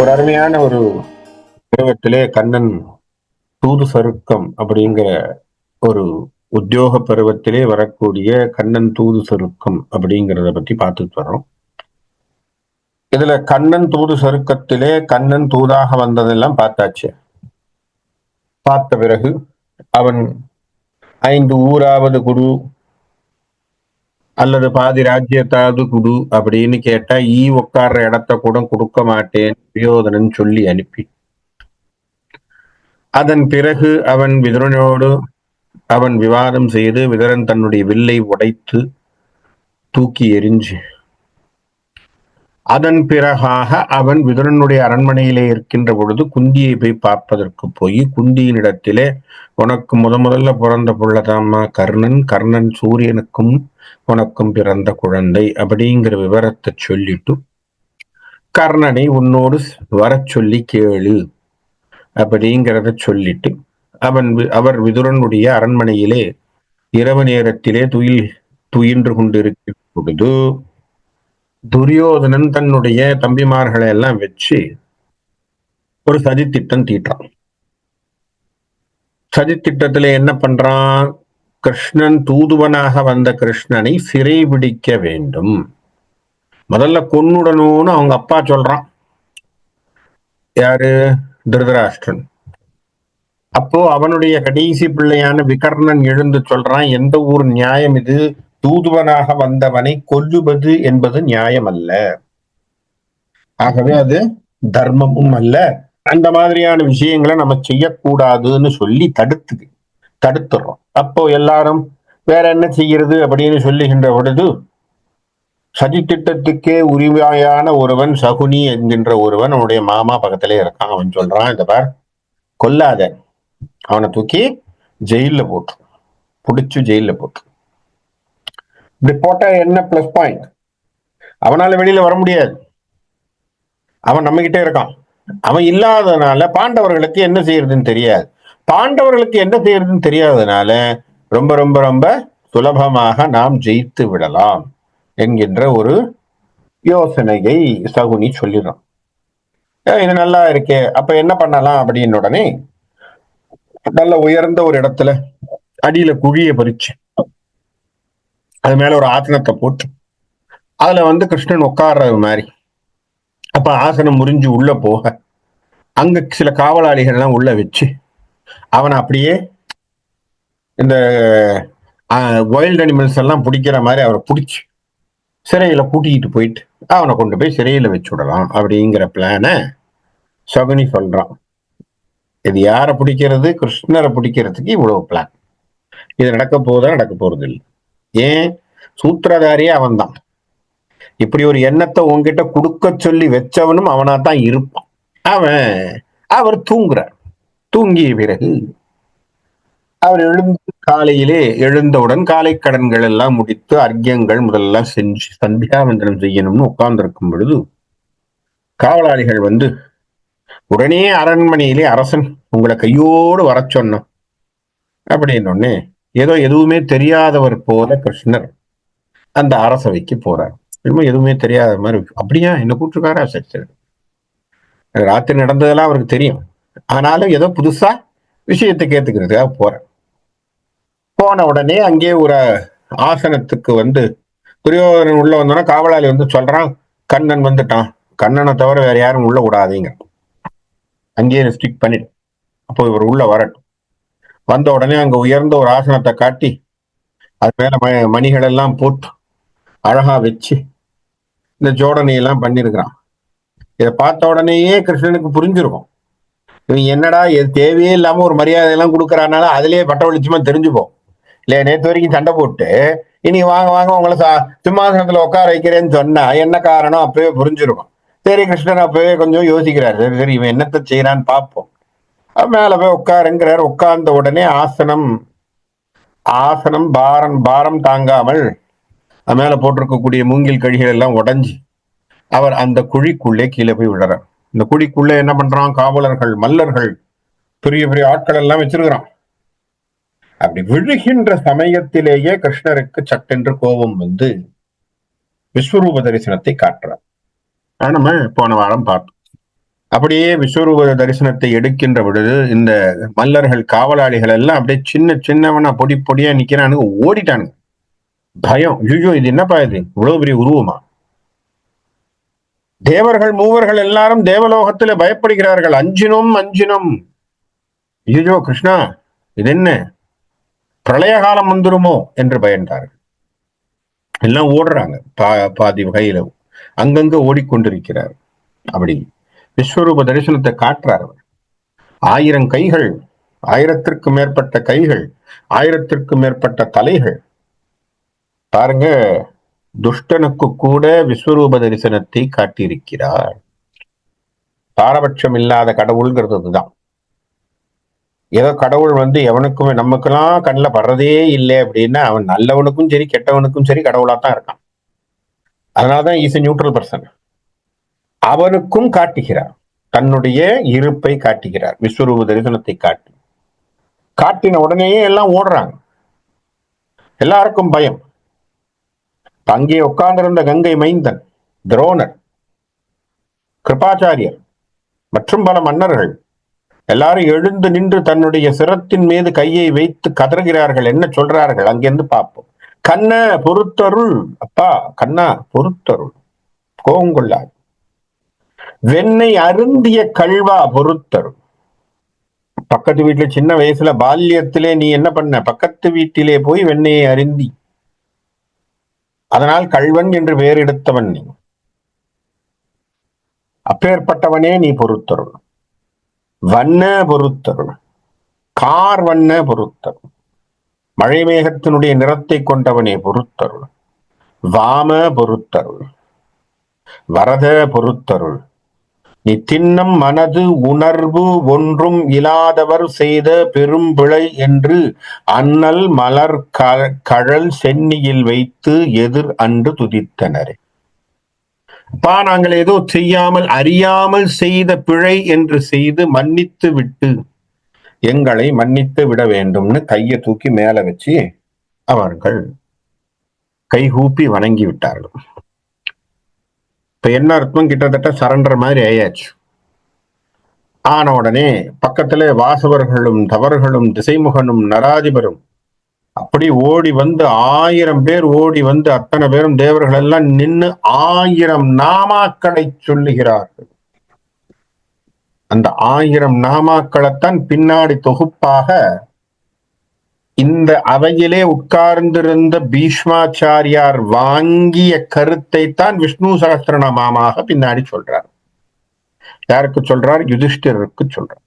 ஒரு அருமையான ஒரு பருவத்திலே கண்ணன் தூது சருக்கம் அப்படிங்கிற ஒரு உத்தியோக பருவத்திலே வரக்கூடிய கண்ணன் தூது சருக்கம் அப்படிங்கிறத பத்தி பார்த்துட்டு வரோம். இதுல கண்ணன் தூது சருக்கத்திலே கண்ணன் தூதாக வந்ததெல்லாம் பார்த்தாச்சு. பார்த்த பிறகு அவன் 5 ஊராவது குடு அல்லது பாதி ராஜ்யத்தாவது குடு அப்படின்னு கேட்டா உட்கார்ற இடத்த கூட கொடுக்க மாட்டேன் துரியோதனன் சொல்லி அனுப்பி, அதன் பிறகு அவன் விதுரனோடு அவன் விவாதம் செய்து விதுரன் தன்னுடைய வில்லை உடைத்து தூக்கி எறிஞ்சு, அதன் பிறகாக அவன் விதுரனுடைய அரண்மனையிலே இருக்கின்ற பொழுது குந்தியை போய் பார்ப்பதற்கு போய் குந்தியினிடத்திலே, உனக்கு முதல்ல பிறந்த புள்ளதாமா கர்ணன், கர்ணன் சூரியனுக்கும் உனக்கும் பிறந்த குழந்தை அப்படிங்கிற விவரத்தை சொல்லிட்டு, கர்ணனை உன்னோடு வர சொல்லி கேளு அப்படிங்கிறத சொல்லிட்டு அவர் விதுரனுடைய அரண்மனையிலே இரவு நேரத்திலே துயின்று கொண்டிருக்கிற பொழுது துரியோதனன் தன்னுடைய தம்பிமார்களை எல்லாம் வச்சு ஒரு சதித்திட்டம் தீட்டான். சதித்திட்டத்துல என்ன பண்றான்? கிருஷ்ணன் தூதுவனாக வந்த கிருஷ்ணனை சிறை பிடிக்க வேண்டும், முதல்ல கொன்னுடணும்னு அவங்க அப்பா சொல்றான். யாரு? திருதராஷ்டிரன். அப்போ அவனுடைய கடைசி பிள்ளையான விகர்ணன் எழுந்து சொல்றான், எந்த ஊர் நியாயம் இது? தூதுவனாக வந்தவனை கொல்லுவது என்பது நியாயம் அல்ல, ஆகவே அது தர்மமும் அல்ல, அந்த மாதிரியான விஷயங்களை நம்ம செய்யக்கூடாதுன்னு சொல்லி தடுத்துறோம். அப்போ எல்லாரும் வேற என்ன செய்யறது அப்படின்னு சொல்லுகின்ற பொழுது, சதித்திட்டத்துக்கே உரிமையான ஒருவன் சகுனி என்கின்ற ஒருவன் அவனுடைய மாமா பக்கத்திலே இருக்கான். அவன் சொல்றான், இந்த பார், கொல்லாத, அவனை தூக்கி ஜெயில போட்டு புடிச்சு ஜெயில போட்டு. இப்படி போட்டா என்ன பிளஸ் பாயிண்ட்? அவனால வெளியில வர முடியாது, அவன் நம்ம கிட்டே இருக்கான். அவன் இல்லாததுனால பாண்டவர்களுக்கு என்ன செய்யறதுன்னு தெரியாது. பாண்டவர்களுக்கு என்ன செய்யறதுன்னு தெரியாததுனால ரொம்ப ரொம்ப ரொம்ப சுலபமாக நாம் ஜெயித்து விடலாம் என்கின்ற ஒரு யோசனையை சகுனி சொல்லிடுறான். இது நல்லா இருக்கே, அப்ப என்ன பண்ணலாம் அப்படின்னு உடனே நல்ல உயர்ந்த ஒரு இடத்துல அடியில குழிய பறிச்சு அது மேல ஒரு ஆசனத்தை போட்டு அதுல கிருஷ்ணன் உட்கார்றது மாதிரி, அப்ப ஆசனம் முறிஞ்சு உள்ள போக அங்க சில காவலாளிகள் எல்லாம் உள்ள வச்சு அவனை அப்படியே இந்த வைல்ட் அனிமல்ஸ் எல்லாம் பிடிக்கிற மாதிரி அவரை பிடிச்சி சிறையில கூட்டிகிட்டு போயிட்டு அவனை கொண்டு போய் சிறையில வச்சு விடலாம் அப்படிங்கிற பிளான சகுனி சொல்றான். இது யாரை பிடிக்கிறது? கிருஷ்ணரை பிடிக்கிறதுக்கு இவ்வளவு பிளான். இது நடக்க போறது இல்லை. ஏன்? சூத்திரதாரியே அவன் தான். இப்படி ஒரு எண்ணத்தை உங்ககிட்ட கொடுக்க சொல்லி வச்சவனும் அவனாத்தான் இருப்பான். அவர் தூங்குறார். தூங்கிய பிறகு அவர் காலையிலே எழுந்தவுடன் காலை கடன்கள் எல்லாம் முடித்து அர்க்கியங்கள் முதல்லாம் செஞ்சு சந்தியாவந்தனம் செய்யணும்னு உட்கார்ந்திருக்கும் பொழுது காவலாளிகள் உடனே அரண்மனையிலே அரசன் உங்களை கையோடு வர சொன்னோம் அப்படின்னு ஏதோ எதுவுமே தெரியாதவர் போல கிருஷ்ணர் அந்த அரசவைக்கு போறார். எதுவுமே தெரியாத மாதிரி. அப்படியா, என்ன கூப்பிட்டுருக்காரா? சரி சரி, ராத்திரி நடந்ததெல்லாம் அவருக்கு தெரியும், ஆனாலும் ஏதோ புதுசா விஷயத்தை கேட்டுக்கிறதுக்காக போற. போன உடனே அங்கே ஒரு ஆசனத்துக்கு துரியோதனன் உள்ள வந்தோன்னா காவலாளி சொல்றான், கண்ணன் வந்துட்டான், கண்ணனை தவிர வேற யாரும் உள்ள விடாதீங்க, அங்கேயே ஸ்டிக் பண்ணிடு, அப்போ இவர் உள்ள வரட்டும். வந்த உடனே அங்க உயர்ந்த ஒரு ஆசனத்தை காட்டி அது மேல மணிகள் எல்லாம் போட்டு அழகா வச்சு இந்த ஜோடனையெல்லாம் பண்ணிருக்கிறான். இதை பார்த்த உடனேயே கிருஷ்ணனுக்கு புரிஞ்சிருக்கும், இவன் என்னடா தேவையே இல்லாம ஒரு மரியாதை எல்லாம் கொடுக்கறானால அதுலயே பட்ட வெளிச்சமா தெரிஞ்சுப்போம் இல்லையா. நேற்று வரைக்கும் சண்டை போட்டு இன்னைக்கு வாங்க வாங்க உங்களை சிம்மாசனத்துல உட்கார வைக்கிறேன்னு சொன்னா என்ன காரணம் அப்பவே புரிஞ்சிருக்கும். சரி, கிருஷ்ணன் அப்பவே கொஞ்சம் யோசிக்கிறாரு, சரி சரி இவன் என்னத்தை செய்யறான்னு பார்ப்போம். மேல போய் உட்காருங்கிறார். உட்கார்ந்த உடனே ஆசனம் பாரம் தாங்காமல் மேல போட்டிருக்கக்கூடிய மூங்கில் கழிகள் எல்லாம் உடஞ்சி அவர் அந்த குழிக்குள்ளே கீழே போய் விடுறார். இந்த குழிக்குள்ளே என்ன பண்றான்? காவலர்கள், மல்லர்கள், பெரிய பெரிய ஆட்கள் எல்லாம் வச்சிருக்கிறான். அப்படி விழுகின்ற சமயத்திலேயே கிருஷ்ணருக்கு சட்டென்று கோபம் விஸ்வரூப தரிசனத்தை காட்டுறார். நம்ம போன வாரம் பார்த்தோம். அப்படியே விஸ்வரூப தரிசனத்தை எடுக்கின்ற பொழுது இந்த மல்லர்கள் காவலாளிகள் எல்லாம் அப்படியே சின்னவனா பொடி பொடியா நிக்கிறானுங்க, ஓடிட்டானுங்க. பயம். ஐயோ, இது என்னப்பா இது, இவ்வளவு பெரிய உருவமா? தேவர்கள் மூவர்கள் எல்லாரும் தேவலோகத்துல பயப்படுகிறார்கள். அஞ்சினோம். ஐயோ கிருஷ்ணா, இது என்ன பிரளய காலம் வந்துருமோ என்று பயந்தார்கள். எல்லாம் ஓடுறாங்க, பாதி வகையில அங்கங்க ஓடிக்கொண்டிருக்கிறார். அப்படி விஸ்வரூப தரிசனத்தை காட்டுறார் அவர். 1000 கைகள், 1000த்திற்கு மேற்பட்ட கைகள், 1000த்திற்கு மேற்பட்ட தலைகள். பாருங்க, துஷ்டனுக்கு கூட விஸ்வரூப தரிசனத்தை காட்டியிருக்கிறார். பாரபட்சம் இல்லாத கடவுள்ங்கிறது தான். ஏதோ கடவுள் எவனுக்குமே நமக்கெல்லாம் கண்ணில் படுறதே இல்லை அப்படின்னா அவன் நல்லவனுக்கும் சரி கெட்டவனுக்கும் சரி கடவுளா தான் இருக்கான். அதனாலதான் இஸ் நியூட்ரல் பர்சன். அவனுக்கும் காட்டுகிறார், தன்னுடைய இருப்பை காட்டுகிறார். விஸ்வரூப தரிசனத்தை காட்டின உடனேயே எல்லாம் ஓடுறாங்க. எல்லாருக்கும் பயம். அங்கே உட்கார்ந்திருந்த கங்கை மைந்தன், துரோணர், கிருபாச்சாரியர் மற்றும் பல மன்னர்கள் எல்லாரும் எழுந்து நின்று தன்னுடைய சிரத்தின் மீது கையை வைத்து கதறுகிறார்கள். என்ன சொல்றார்கள் அங்கிருந்து பார்ப்போம். கண்ண பொறுத்தருள், அப்பா கண்ணா பொறுத்தருள், கோங்கொள்ளாது. வெண்ணை அருந்திய கல்வா பொறுத்தருள். பக்கத்து வீட்டுல சின்ன வயசுல பால்யத்திலே நீ என்ன பண்ண, பக்கத்து வீட்டிலே போய் வெண்ணையை அருந்தி, அதனால் கல்வன் என்று பெயர் எடுத்தவன் நீ. அப்பேற்பட்டவனே நீ பொறுத்தருள். வண்ண பொறுத்தருள், கார் வண்ண பொறுத்தருள், மழை மேகத்தினுடைய நிறத்தை கொண்டவனே பொறுத்தருள். வாம பொறுத்தருள், வரத பொறுத்தருள். நீ திண்ணம் மனது உணர்வு ஒன்றும் இல்லாதவர் செய்த பெரும் பிழை என்று அண்ணல் மலர் கழல் சென்னியில் வைத்து எதிர் அன்று துதித்தனரே. நாங்கள் ஏதோ செய்யாமல் அறியாமல் செய்த பிழை என்று செய்து மன்னித்து விட்டு எங்களை மன்னித்து விட வேண்டும்னு கையை தூக்கி மேல வச்சு அவர்கள் கைகூப்பி வணங்கி விட்டார்கள். இப்ப என்ன அர்த்தம், கிட்டத்தட்ட சரண்டர் மாதிரி ஆயாச்சு. ஆன உடனே பக்கத்துல வாசவர்களும் தவர்களும் திசைமுகனும் நராதிபரும் அப்படி ஓடி 1000 பேர் ஓடி அத்தனை பேரும் தேவர்கள் எல்லாம் நின்று 1000 நாமாக்களை சொல்லுகிறார்கள். அந்த 1000 நாமாக்களைத்தான் பின்னாடி தொகுப்பாக இந்த அவையிலே உட்கார்ந்திருந்த பீஷ்மாச்சாரியார் வாங்கிய கருத்தை தான் விஷ்ணு சகஸ்ரநாமமாக பின்னாடி சொல்றார். யாருக்கு சொல்றார்? யுதிஷ்டிரருக்கு சொல்றார்.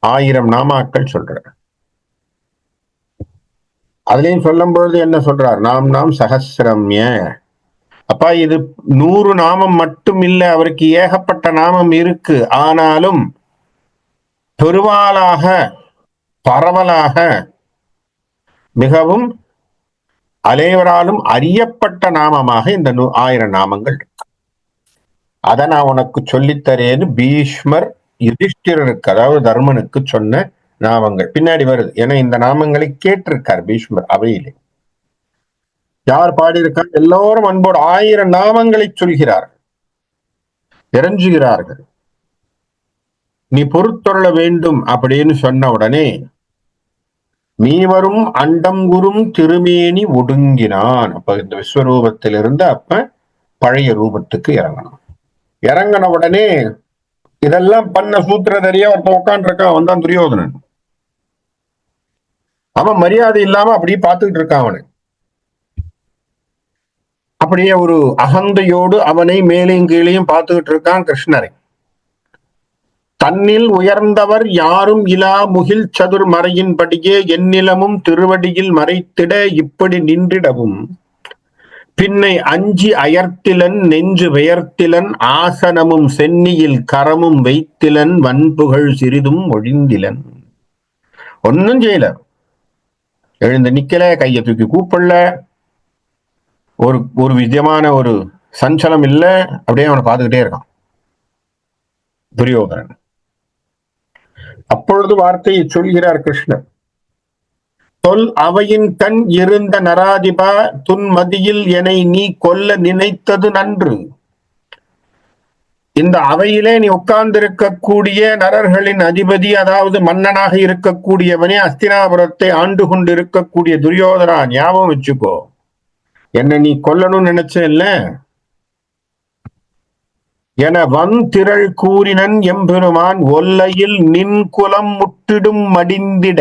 1000 நாமாக்கள் சொல்றார். அதுலயும் சொல்லும் பொழுது என்ன சொல்றார்? நாம் சகசிரம்ய. அப்பா, இது 100 நாமம் மட்டும் இல்லை, அவருக்கு ஏகப்பட்ட நாமம் இருக்கு. ஆனாலும் பெருவாளாக பரவலாக மிகவும் அனைவராலும் அறியப்பட்ட நாமமாக இந்த 1000 நாமங்கள் இருக்கு. அதை நான் உனக்கு சொல்லித்தரேன்னு பீஷ்மர் யுதிஷ்டிரருக்கு, அதாவது தர்மனுக்கு சொன்ன நாமங்கள் பின்னாடி வருது. ஏன்னா இந்த நாமங்களை கேட்டிருக்கார் பீஷ்மர் அவையிலே. யார் பாடியிருக்கார்? எல்லோரும் அன்போடு 1000 நாமங்களை சொல்கிறார்கள், இறஞ்சுகிறார்கள். நீ பொறுத்தொருள வேண்டும் அப்படின்னு சொன்ன உடனே மீவரும் அண்டங்குரும் திருமேனி ஒடுங்கினான். அப்ப இந்த விஸ்வரூபத்திலிருந்து அப்ப பழைய ரூபத்துக்கு இறங்கணும். இறங்கின உடனே இதெல்லாம் பண்ண சூத்திரதரியா ஒருத்தன் உட்காந்து இருக்கான், வந்தான் துரியோதனன். அவன் மரியாதை இல்லாம அப்படியே பார்த்துக்கிட்டு இருக்கான். அவனு அப்படியே ஒரு அகந்தையோடு அவனை மேலையும் கீழையும் பார்த்துக்கிட்டு இருக்கான் கிருஷ்ணரை. தன்னில் உயர்ந்தவர் யாரும் இலா முகில் சதுர் மறையின்படியே எந்நிலமும் திருவடியில் மறைத்திட இப்படி நின்றிடவும் பின்னை அஞ்சி அயர்த்திலன் நெஞ்சு பெயர்த்திலன் ஆசனமும் சென்னியில் கரமும் வைத்திலன் வன்புகழ் சிறிதும் ஒழிந்திலன். ஒன்னும் செய்யல, எழுந்து நிக்கல, கையை தூக்கி கூப்பிடல, ஒரு விதமான ஒரு சஞ்சலம் இல்ல. அப்படியே அவனை பார்த்துக்கிட்டே இருக்கான் துரியோதனன். அப்பொழுது வார்த்தையை சொல்கிறார் கிருஷ்ணர். தொல் அவையின் கண் இருந்த நராதிபா துன்மதியில் என்னை நீ கொல்ல நினைத்தது நன்று. இந்த அவையிலே நீ உட்கார்ந்து இருக்கக்கூடிய நரர்களின் அதிபதி, அதாவது மன்னனாக இருக்கக்கூடியவனே, அஸ்தினாபுரத்தை ஆண்டு கொண்டு இருக்கக்கூடிய துரியோதனா, ஞாபகம் வச்சுக்கோ. என்ன நீ கொல்லணும்னு நினைச்ச இல்ல என வந்திரள் கூறினன் எம்பெருமான், ஒல்லையில் நின் குலம் முற்றிடும் மடிந்திட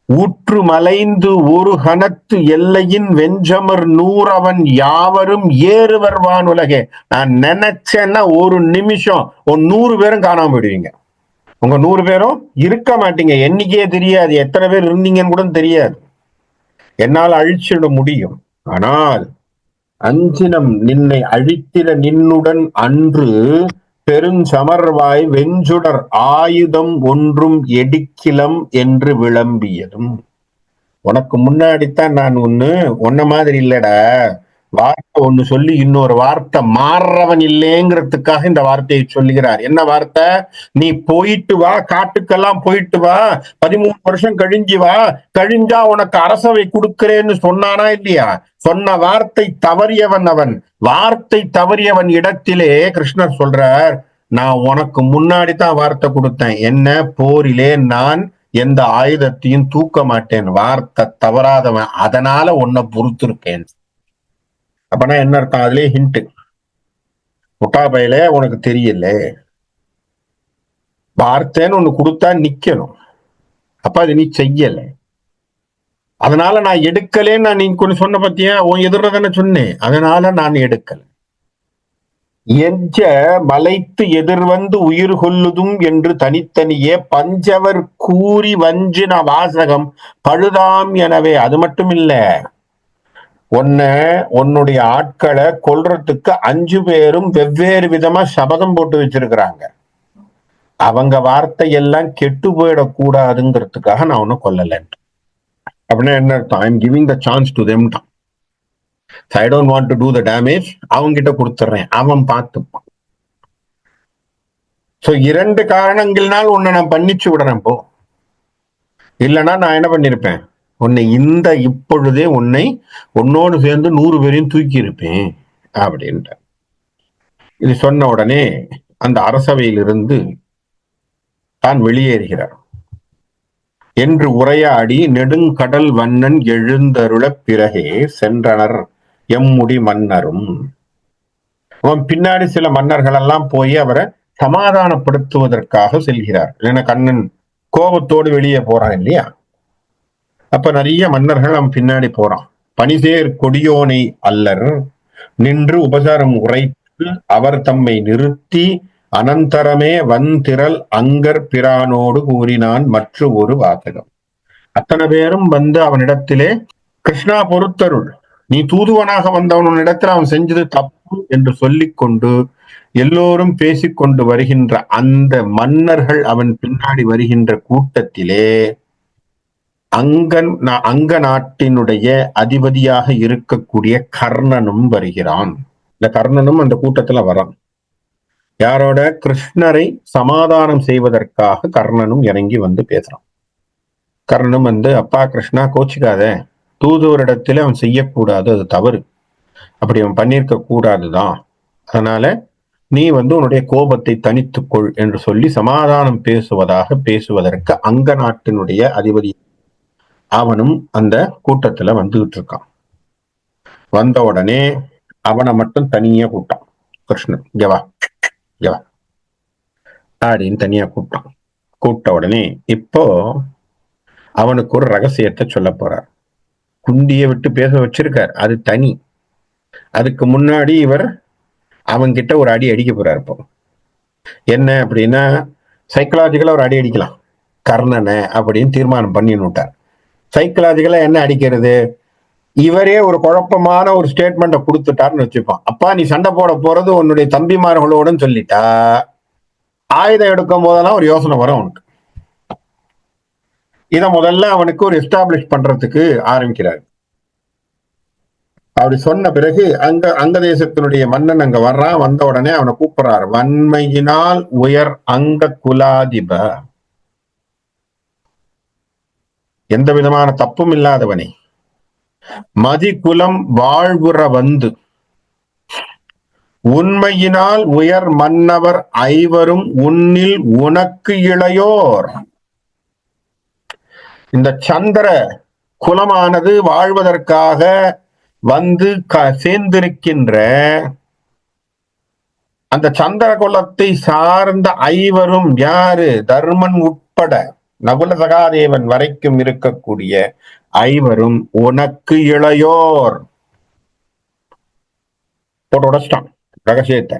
ஊற்று மலைந்து ஒரு கணத்து எல்லையின் வெஞ்சமர் நூறவன் யாவரும் ஏறுவர்வான் உலகே. நான் நினைச்சேன்னா ஒரு நிமிஷம் 100 பேரும் காணாம போயிடுவீங்க. உங்க 100 பேரும் இருக்க மாட்டீங்க. எண்ணிக்கையே தெரியாது, எத்தனை பேர் இருந்தீங்கன்னு கூட தெரியாது. என்னால் அழிச்சிட முடியும். ஆனால் அஞ்சினம் நின்னை அழித்திட நின்னுடன் அன்று பெருஞ்சமர்வாய் வெஞ்சுடர் ஆயுதம் ஒன்றும் எடுக்கிலம் என்று விளம்பியதும். உனக்கு முன்னாடித்தான் நான் ஒன்ன மாதிரி இல்லடா, வார்த்தை ஒண்ணு சொல்லி இன்னொரு வார்த்தை மாறுறவன் இல்லைங்கிறதுக்காக இந்த வார்த்தையை சொல்லுகிறார். என்ன வார்த்தை? நீ போயிட்டு வா, காட்டுக்கெல்லாம் போயிட்டு வா, 13 வருஷம் கழிஞ்சு வா, கழிஞ்சா உனக்கு அரசவை கொடுக்கிறேன்னு சொன்னானா இல்லையா? சொன்ன வார்த்தை தவறியவன் அவன். வார்த்தை தவறியவன் இடத்திலே கிருஷ்ணர் சொல்றார், நான் உனக்கு முன்னாடி தான் வார்த்தை கொடுத்தேன். என்ன? போரிலே நான் எந்த ஆயுதத்தையும் தூக்க மாட்டேன். வார்த்தை தவறாதவன், அதனால உன்னை பொறுத்திருக்கேன். அப்பனா என்ன அர்த்தம்? அதுலயே ஹிண்ட். முட்டாபையில உனக்கு தெரியல, வார்த்தைன்னு ஒண்ணு கொடுத்தா நிக்கணும். அப்ப அது நீ செய்யல, அதனால நான் எடுக்கலேன்னு நீ கொஞ்சம் சொன்ன பத்தியா, உன் எதிர தானே சொன்னேன், அதனால நான் எடுக்கல. எஞ்ச மலைத்து எதிர்வந்து உயிர் கொள்ளுதும் என்று தனித்தனியே பஞ்சவர் கூறி வஞ்சின வாசகம் பழுதாம் எனவே. அது மட்டும் இல்ல, உன்னுடைய ஆட்களை கொல்றதுக்கு 5 பேரும் வெவ்வேறு விதமா சபதம் போட்டு வச்சிருக்கிறாங்க. அவங்க வார்த்தை எல்லாம் கெட்டு போயிடக்கூடாதுங்கிறதுக்காக நான் ஒன்னும் கொல்லல. அப்படின்னா என்ன அர்த்தம்? I am giving the chance to them. I don't want to do the damage. அவங்க கிட்ட கொடுத்துறேன், அவன் பார்த்துப்பான். சோ 2 காரணங்கள்னால் உன்னை நான் பண்ணிச்சு விடுறேன். போ, இல்லைன்னா நான் என்ன பண்ணிருப்பேன், உன்னை இப்பொழுதே உன்னோடு சேர்ந்து 100 பேரையும் தூக்கி இருப்பேன் அப்படின்ற. இது சொன்ன உடனே அந்த அரசவையிலிருந்து தான் வெளியேறுகிறார். என்று உரையாடி நெடுங்கடல் வண்ணன் எழுந்தருள பிறகே சென்றனர் எம்முடி மன்னரும். அவன் பின்னாடி சில மன்னர்கள் எல்லாம் போய் அவரை சமாதானப்படுத்துவதற்காக செல்கிறார். ஏன்னா கண்ணன் கோபத்தோடு வெளியே போறான் இல்லையா? அப்ப நிறைய மன்னர்கள் அவன் பின்னாடி போறான். பனிசேர் கொடியோனை அல்லர் நின்று உபசாரம் உரைத்து அவர் தம்மை நிறுத்தி அனந்தரமே வந்திரல் அங்கர் பிரானோடு கூறினான் மற்ற ஒரு வாசகம். அத்தனை பேரும் வந்து அவனிடத்திலே, கிருஷ்ணா பொறுத்தருள், நீ தூதுவனாக வந்தவனிடத்தில் அவன் செஞ்சது தப்பு என்று சொல்லிக் கொண்டு எல்லோரும் பேசிக்கொண்டு வருகின்ற அந்த மன்னர்கள் அவன் பின்னாடி வருகின்ற கூட்டத்திலே அங்க நாட்டினுடைய அதிபதியாக இருக்கக்கூடிய கர்ணனும் வருகிறான். இந்த கர்ணனும் அந்த கூட்டத்துல வரான். யாரோட? கிருஷ்ணரை சமாதானம் செய்வதற்காக கர்ணனும் இறங்கி வந்து பேசுறான். கர்ணனும் வந்து, அப்பா கிருஷ்ணா கோச்சிக்காத, தூதுவரிடத்துல அவன் செய்யக்கூடாது, அது தவறு, அப்படி அவன் பண்ணியிருக்க கூடாதுதான், அதனால நீ உன்னுடைய கோபத்தை தனித்துக்கொள் என்று சொல்லி சமாதானம் பேசுவதற்கு அங்க நாட்டினுடைய அதிபதி அவனும் அந்த கூட்டத்துல வந்துகிட்டு இருக்கான். வந்த உடனே அவனை மட்டும் தனியா கூட்டான். கிருஷ்ணன் இங்கவா அப்படின்னு தனியா கூப்பிட்டான். கூப்பிட்ட உடனே இப்போ அவனுக்கு ஒரு ரகசியத்தை சொல்ல போறார். குந்தியை விட்டு பேச வச்சிருக்கார், அது தனி. அதுக்கு முன்னாடி இவர் அவன்கிட்ட ஒரு அடி அடிக்க போறார். இப்போ என்ன அப்படின்னா, சைக்கலாஜிக்கலா ஒரு அடி அடிக்கலாம் கர்ணனை அப்படின்னு தீர்மானம் பண்ணினுட்டார். சைக்கலாஜிக்கலா என்ன அடிக்கிறது? இவரே ஒரு குழப்பமான ஒரு ஸ்டேட்மெண்ட்டை கொடுத்துட்டாருன்னு வச்சுப்பான். அப்பா நீ சண்டை போட போறது உன்னுடைய தம்பிமார்களோடன்னு சொல்லிட்டா, ஆயுதம் எடுக்கும் போதெல்லாம் ஒரு யோசனை வரும் அவனுக்கு. இத முதல்ல அவனுக்கு ஒரு எஸ்டாப்ளிஷ் பண்றதுக்கு ஆரம்பிக்கிறார். அப்படி சொன்ன பிறகு அங்க தேசத்தினுடைய மன்னன் அங்க வர்றான். வந்த உடனே அவனை கூப்பிடுறார். வன்மையினால் உயர் அங்க குலாதிப, எந்த விதமான தப்பும் இல்லாதவனே, மதிகுலம் வாழ்வுற வந்து உண்மையினால் உயர் மன்னவர் ஐவரும் உன்னில் உனக்கு இளையோர். இந்த சந்திர குலமானது வாழ்வதற்காக வந்து சேர்ந்திருக்கின்ற அந்த சந்திர குலத்தை சார்ந்த ஐவரும் யாரு? தர்மன் உட்பட நகுல சகாதேவன் வரைக்கும் இருக்கக்கூடிய ஐவரும் உனக்கு இளையோர். போட்டு உடச்சிட்டான் ரகசியத்தை.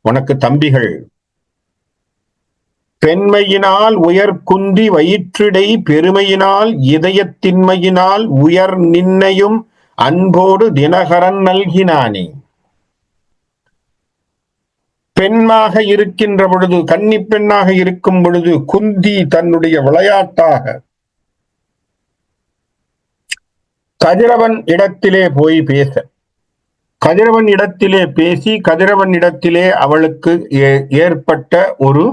உனக்கு தம்பிகள். பெண்மையினால் உயர் குந்தி வயிற்றிடை பெருமையினால் இதயத்தின்மையினால் உயர் நின்னையும் அன்போடு தினகரன் நல்கினானே. பெண்ணாக இருக்கின்ற பொழுது, கன்னி பெண்ணாக இருக்கும் பொழுது குந்தி தன்னுடைய விளையாட்டாக கதிரவன் இடத்திலே போய் பேச, கதிரவன் இடத்திலே பேசி கதிரவன் இடத்திலே அவளுக்கு ஏற்பட்ட ஒரு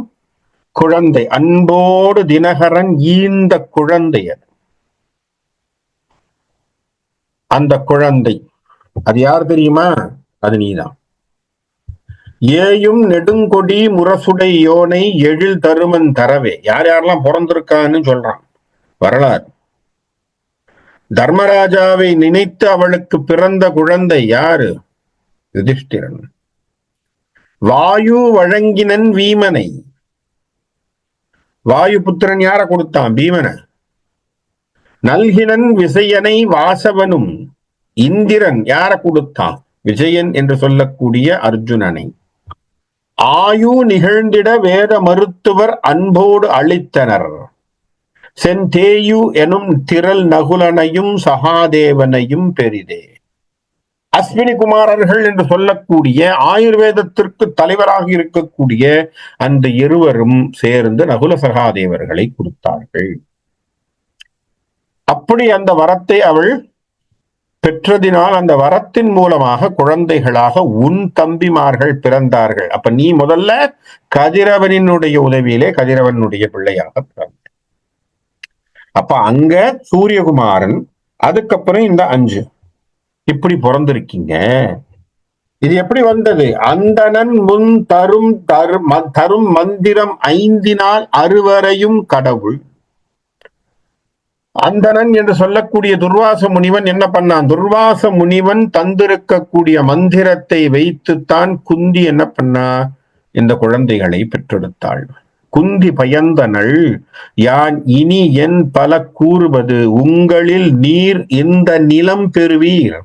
குழந்தை, அன்போடு தினகரன் ஈந்த குழந்தை. அந்த குழந்தை அது யார் தெரியுமா? அது நீதான். ஏயும் நெடுங்கொடி முரசுடை யோனை எழில் தருமன் தரவே. யார் யாரெல்லாம் பிறந்திருக்கான்னு சொல்றான் வரலாறு. தர்மராஜாவை நினைத்து அவளுக்கு பிறந்த குழந்தை யாரு? யுதிஷ்டிரன். வாயு வழங்கினன் வீமனை. வாயு புத்திரன் யார கொடுத்தான்? பீமனை. நல்கினன் விசயனை வாசவனும். இந்திரன் யார கொடுத்தான்? விஜயன் என்று சொல்லக்கூடிய அர்ஜுனனை. ஆயு நிகழ்ந்திட வேத மருத்துவர் அன்போடு அளித்தனர். செந்தேயு எனும் திரள் நகுலனையும் சகாதேவனையும் பெரிதே. அஸ்வினி குமாரர்கள் என்று சொல்லக்கூடிய ஆயுர்வேதத்திற்கு தலைவராக இருக்கக்கூடிய அந்த இருவரும் சேர்ந்து நகுல சகாதேவர்களை கொடுத்தார்கள். அப்படி அந்த வரத்தை அவள் பெற்றதினால் அந்த வரத்தின் மூலமாக குழந்தைகளாக உன் தம்பிமார்கள் பிறந்தார்கள். அப்ப நீ முதல்ல கதிரவனினுடைய உதவியிலே கதிரவனுடைய பிள்ளையாக பிறந்த. அப்ப அங்க சூரியகுமாரன், அதுக்கப்புறம் இந்த 5 இப்படி பிறந்திருக்கீங்க. இது எப்படி வந்தது? அந்தணன் முன் தரும் மந்திரம் 5 அறுவரையும் கடவுள். அந்தணன் என்று சொல்லக்கூடிய துர்வாச முனிவன் என்ன பண்ணான்? துர்வாச முனிவன் தந்திருக்கக்கூடிய மந்திரத்தை வைத்துத்தான் குந்தி என்ன பண்ணா? இந்த குழந்தைகளை பெற்றெடுத்தாள். குந்தி பயந்தனள் யான் இனி என் பல கூறுவது உங்களில் நீர் இந்த நிலம் பெறுவீர்.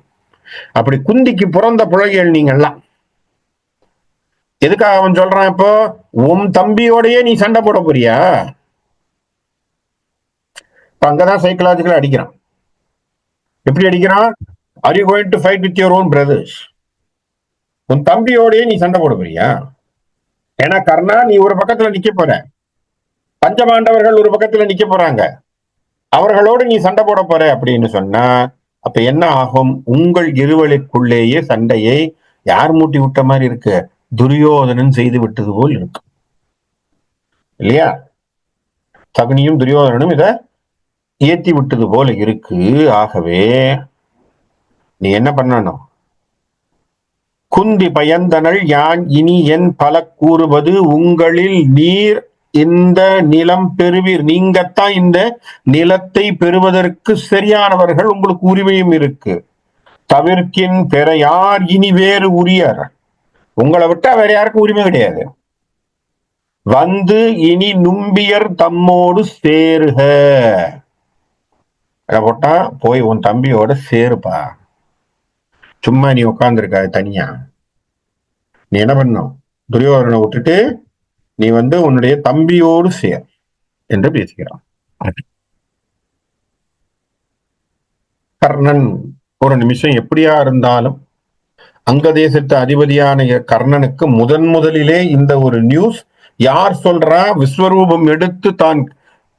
அப்படி குந்திக்கு பிறந்த புழைகள் நீங்கள்லாம். எதுக்காக அவன் சொல்றான்? இப்போ உன் தம்பியோடையே நீ சண்டை போட போறியா? அங்கதான் சைக்கலாஜிக்கலா அடிக்கிறான். எப்படி அடிக்கிறான்? Are you going to fight with your own brothers? உன் தம்பியோடய நீ சண்டை போட போறியா? ஏன்னா கர்ணா, நீ ஒரு பக்கத்துல நிக்க போற, பஞ்சபாண்டவர்கள் ஒரு பக்கத்துல நிக்க போறாங்க, அவர்களோடு நீ சண்டை போட போற அப்படின்னு சொன்னா அப்ப என்ன ஆகும்? உங்கள் இருவளுக்குள்ளேயே சண்டையை யார் மூட்டி விட்ட மாதிரி இருக்கு? துரியோதனன் செய்து விட்டது போல் இருக்கு இல்லையா? சகுனியும் துரியோதனனும் இத ஏத்தி விட்டது போல இருக்கு. ஆகவே நீ என்ன பண்ணணும்? குந்தி பயந்தனள் யான் இனி என் பல கூறுவது உங்களில் நீர் இந்த நிலம் பெறுவீர். நீங்கத்தான் இந்த நிலத்தை பெறுவதற்கு சரியானவர்கள், உங்களுக்கு உரிமையும் இருக்கு. தவிர்க்கின் பெற யார் இனி வேறு உரியர். உங்களை விட்டா வேற யாருக்கும் உரிமை கிடையாது. வந்து இனி நும்பியர் தம்மோடு சேருக. போட்டா போய் உன் தம்பியோட சேருப்பா. சும்மா நீ உட்கார்ந்துருக்க தனியா. நீ என்ன பண்ணும்? துரியோதனை விட்டுட்டு நீ வந்து உன்னுடைய தம்பியோடு சேர் என்று பேசுகிறான். கர்ணன் ஒரு நிமிஷம் எப்படியா இருந்தாலும் அங்க தேசத்து அதிபதியான கர்ணனுக்கு முதலிலே இந்த ஒரு நியூஸ் யார் சொல்றா? விஸ்வரூபம் எடுத்து தான்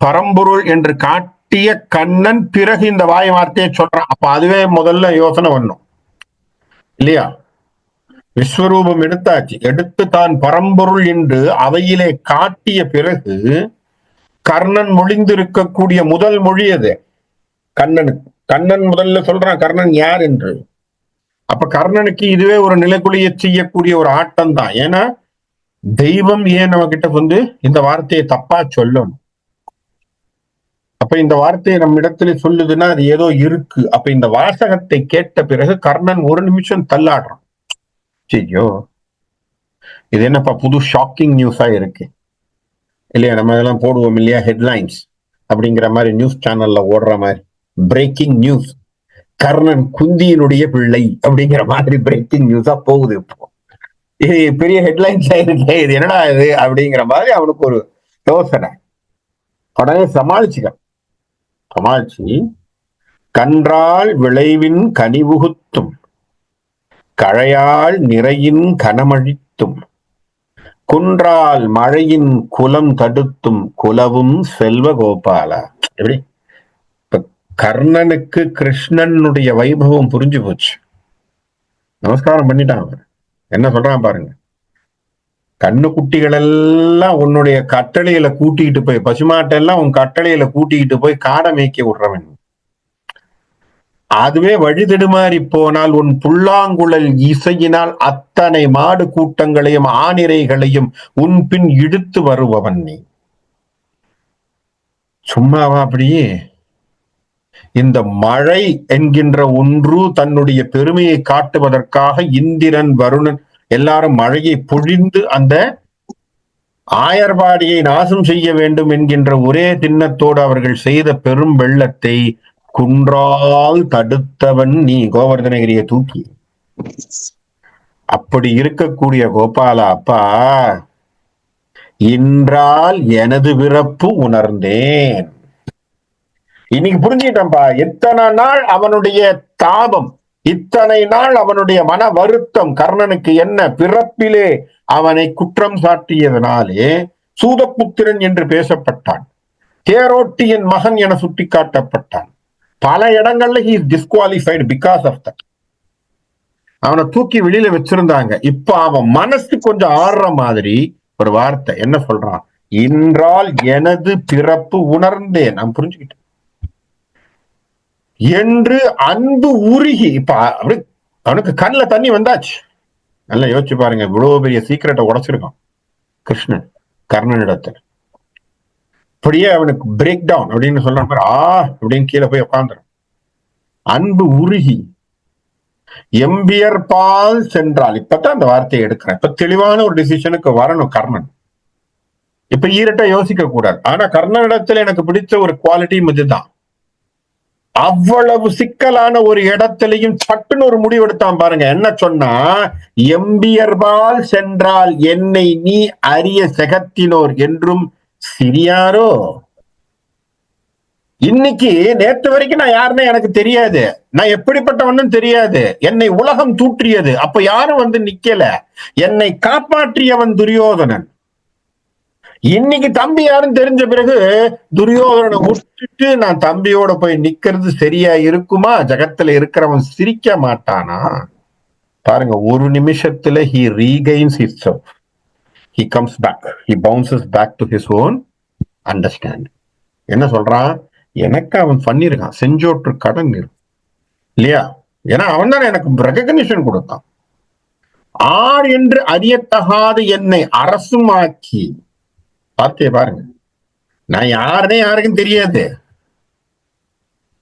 பரம்பொருள் என்று காட்டிய கண்ணன் பிறகு இந்த வாய் வார்த்தையை சொல்றான். அப்ப அதுவே முதல்ல யோசனை பண்ணும் இல்லையா? விஸ்வரூபம் எடுத்தாச்சு, எடுத்து தான் பரம்பொருள் என்று அவையிலே காட்டிய பிறகு கர்ணன் மொழிந்திருக்கக்கூடிய முதல் மொழி அது கண்ணனுக்கு. கண்ணன் முதல்ல சொல்றான் கர்ணன் யார் என்று. அப்ப கர்ணனுக்கு இதுவே ஒரு நிலைக்குலிய செய்யக்கூடிய ஒரு ஆட்டம் தான். ஏன்னா தெய்வம் ஏன் நம்ம கிட்ட வந்து இந்த வார்த்தையை தப்பா சொல்லணும்? அப்ப இந்த வார்த்தையை நம்ம இடத்துல சொல்லுதுன்னா அது ஏதோ இருக்கு. அப்ப இந்த வாசகத்தை கேட்ட பிறகு கர்ணன் ஒரு நிமிஷம் தள்ளாடுறான். ஐயோ, இது என்னப்பா புது ஷாக்கிங் நியூஸா இருக்கு இல்லையா? நம்ம இதெல்லாம் போடுவோம் இல்லையா, ஹெட்லைன்ஸ் அப்படிங்கிற மாதிரி, நியூஸ் சேனல்ல ஓடுற மாதிரி பிரேக்கிங் நியூஸ், கர்ணன் குந்தியினுடைய பிள்ளை அப்படிங்கிற மாதிரி பிரேக்கிங் நியூஸா போகுது. இப்போ இது பெரிய ஹெட்லைன்ஸ் ஆயிருக்கு, இது என்னடா இது அப்படிங்கிற மாதிரி அவனுக்கு ஒரு யோசனை. உடனே சமாளிச்சு கன்றால் விளைவின் கனிவுகுத்தும் கழையால் நிறையின் கனமழித்தும் குன்றால் மழையின் குலம் தடுத்தும் குலவும் செல்வ கோபாலா. எப்படி இப்ப கர்ணனுக்கு கிருஷ்ணனுடைய வைபவம் புரிஞ்சு போச்சு. நமஸ்காரம் பண்ணிட்டான். அவர் என்ன சொல்றான் பாருங்க, கண்ணு குட்டிகள் எல்லாம் உன்னுடைய கட்டளையில கூட்டிகிட்டு போய், பசுமாட்டெல்லாம் உன் கட்டளையில கூட்டிகிட்டு போய் காடை மேய்க்க விடுறவன், அதுவே வழி தடுமாறி போனால் உன் புல்லாங்குழல் இசையினால் அத்தனை மாடு கூட்டங்களையும் ஆனிரைகளையும் உன் பின் இழுத்து வருபவன் நீ. சும்மாவா? அப்படியே இந்த மழை என்கின்ற ஒன்று தன்னுடைய பெருமையை காட்டுவதற்காக இந்திரன் வருணன் எல்லாரும் மழையை பொழிந்து அந்த ஆயர்பாடியை நாசம் செய்ய வேண்டும் என்கின்ற ஒரே திண்ணத்தோடு அவர்கள் செய்த பெரும் வெள்ளத்தை குன்றால் தடுத்தவன் நீ, கோவர்தனகிரியை தூக்கி. அப்படி இருக்கக்கூடிய கோபாலா, அப்பா இன்றால் எனது பிறப்பு உணர்ந்தேன். இன்னைக்கு புரிஞ்சுக்கிட்டேன்பா. எத்தனை நாள் அவனுடைய தாபம், இத்தனை நாள் அவனுடைய மன வருத்தம், கர்ணனுக்கு என்ன பிறப்பிலே அவனை குற்றம் சாட்டியதனாலே சூதபுத்திரன் என்று பேசப்பட்டான், தேரோட்டியின் மகன் என சுட்டிக்காட்டப்பட்டான். பல இடங்கள்ல he is disqualified because of that. அவனை தூக்கி வெளியில வச்சிருந்தாங்க. இப்ப அவன் மனசு கொஞ்சம் ஆடுற மாதிரி ஒரு வார்த்தை என்ன சொல்றான், இன்றால் எனது பிறப்பு உணர்ந்தேன், நான் புரிஞ்சுக்கிட்டேன் என்று அன்பு உருகி. இப்ப அவனுக்கு கண்ணுல தண்ணி வந்தாச்சு. நல்லா யோசிச்சு பாருங்க, இவ்வளவு பெரிய சீக்கிரட்டை உடைச்சிருக்கான் கிருஷ்ணன் கர்ணனிடத்துல. அப்படியே அவனுக்கு பிரேக் டவுன் அப்படின்னு சொல்ற மாதிரி அப்படின்னு கீழே போய் உட்காந்துரும். அன்பு உருகி எம்பியர் பால் சென்றால், இப்பதான் அந்த வார்த்தையை எடுக்கிறேன். இப்ப தெளிவான ஒரு டிசிஷனுக்கு வரணும் கர்ணன். இப்ப ஈரட்டா யோசிக்க கூடாது. ஆனா கர்ணனிடத்துல எனக்கு பிடிச்ச ஒரு குவாலிட்டி இதுதான். அவ்வளவு சிக்கலான ஒரு இடத்திலையும் சட்டுன்னு ஒரு முடிவு எடுத்தான் பாருங்க. என்ன சொன்னா, எம்பியர்பால் சென்றால் என்னை நீ அரிய செகத்தினோர் என்றும் சிறியாரோ. இன்னைக்கு நேற்று வரைக்கும் நான் யாருன்னு எனக்கு தெரியாது, நான் எப்படிப்பட்டவன்னு தெரியாது, என்னை உலகம் தூற்றியது, அப்ப யாரும் வந்து நிக்கல, என்னை காப்பாற்றியவன் துரியோதனன். இன்னைக்கு தம்பி யாரும் தெரிஞ்ச பிறகு துரியோதனனை விட்டுட்டு நான் தம்பியோட போய் நிக்கிறது சரியா இருக்குமா? ஜகத்துல இருக்கிறவன் சிரிக்க மாட்டானா? பாருங்க, ஒரு நிமிஷத்துல he regains himself, he comes back, he bounces back to his own understanding. என்ன சொல்றான், எனக்கு அவன் பண்ணிருக்கான், செஞ்சோற்று கடன் இல்லையா? ஏன்னா அவன் தான் எனக்கு ரெகக்னிஷன் கொடுத்தான். ஆர் என்று அறியத்தகாத என்னை அரசுமாக்கி. பார்த்தே பாருங்க, நான் யாருனே யாருக்கும் தெரியாது.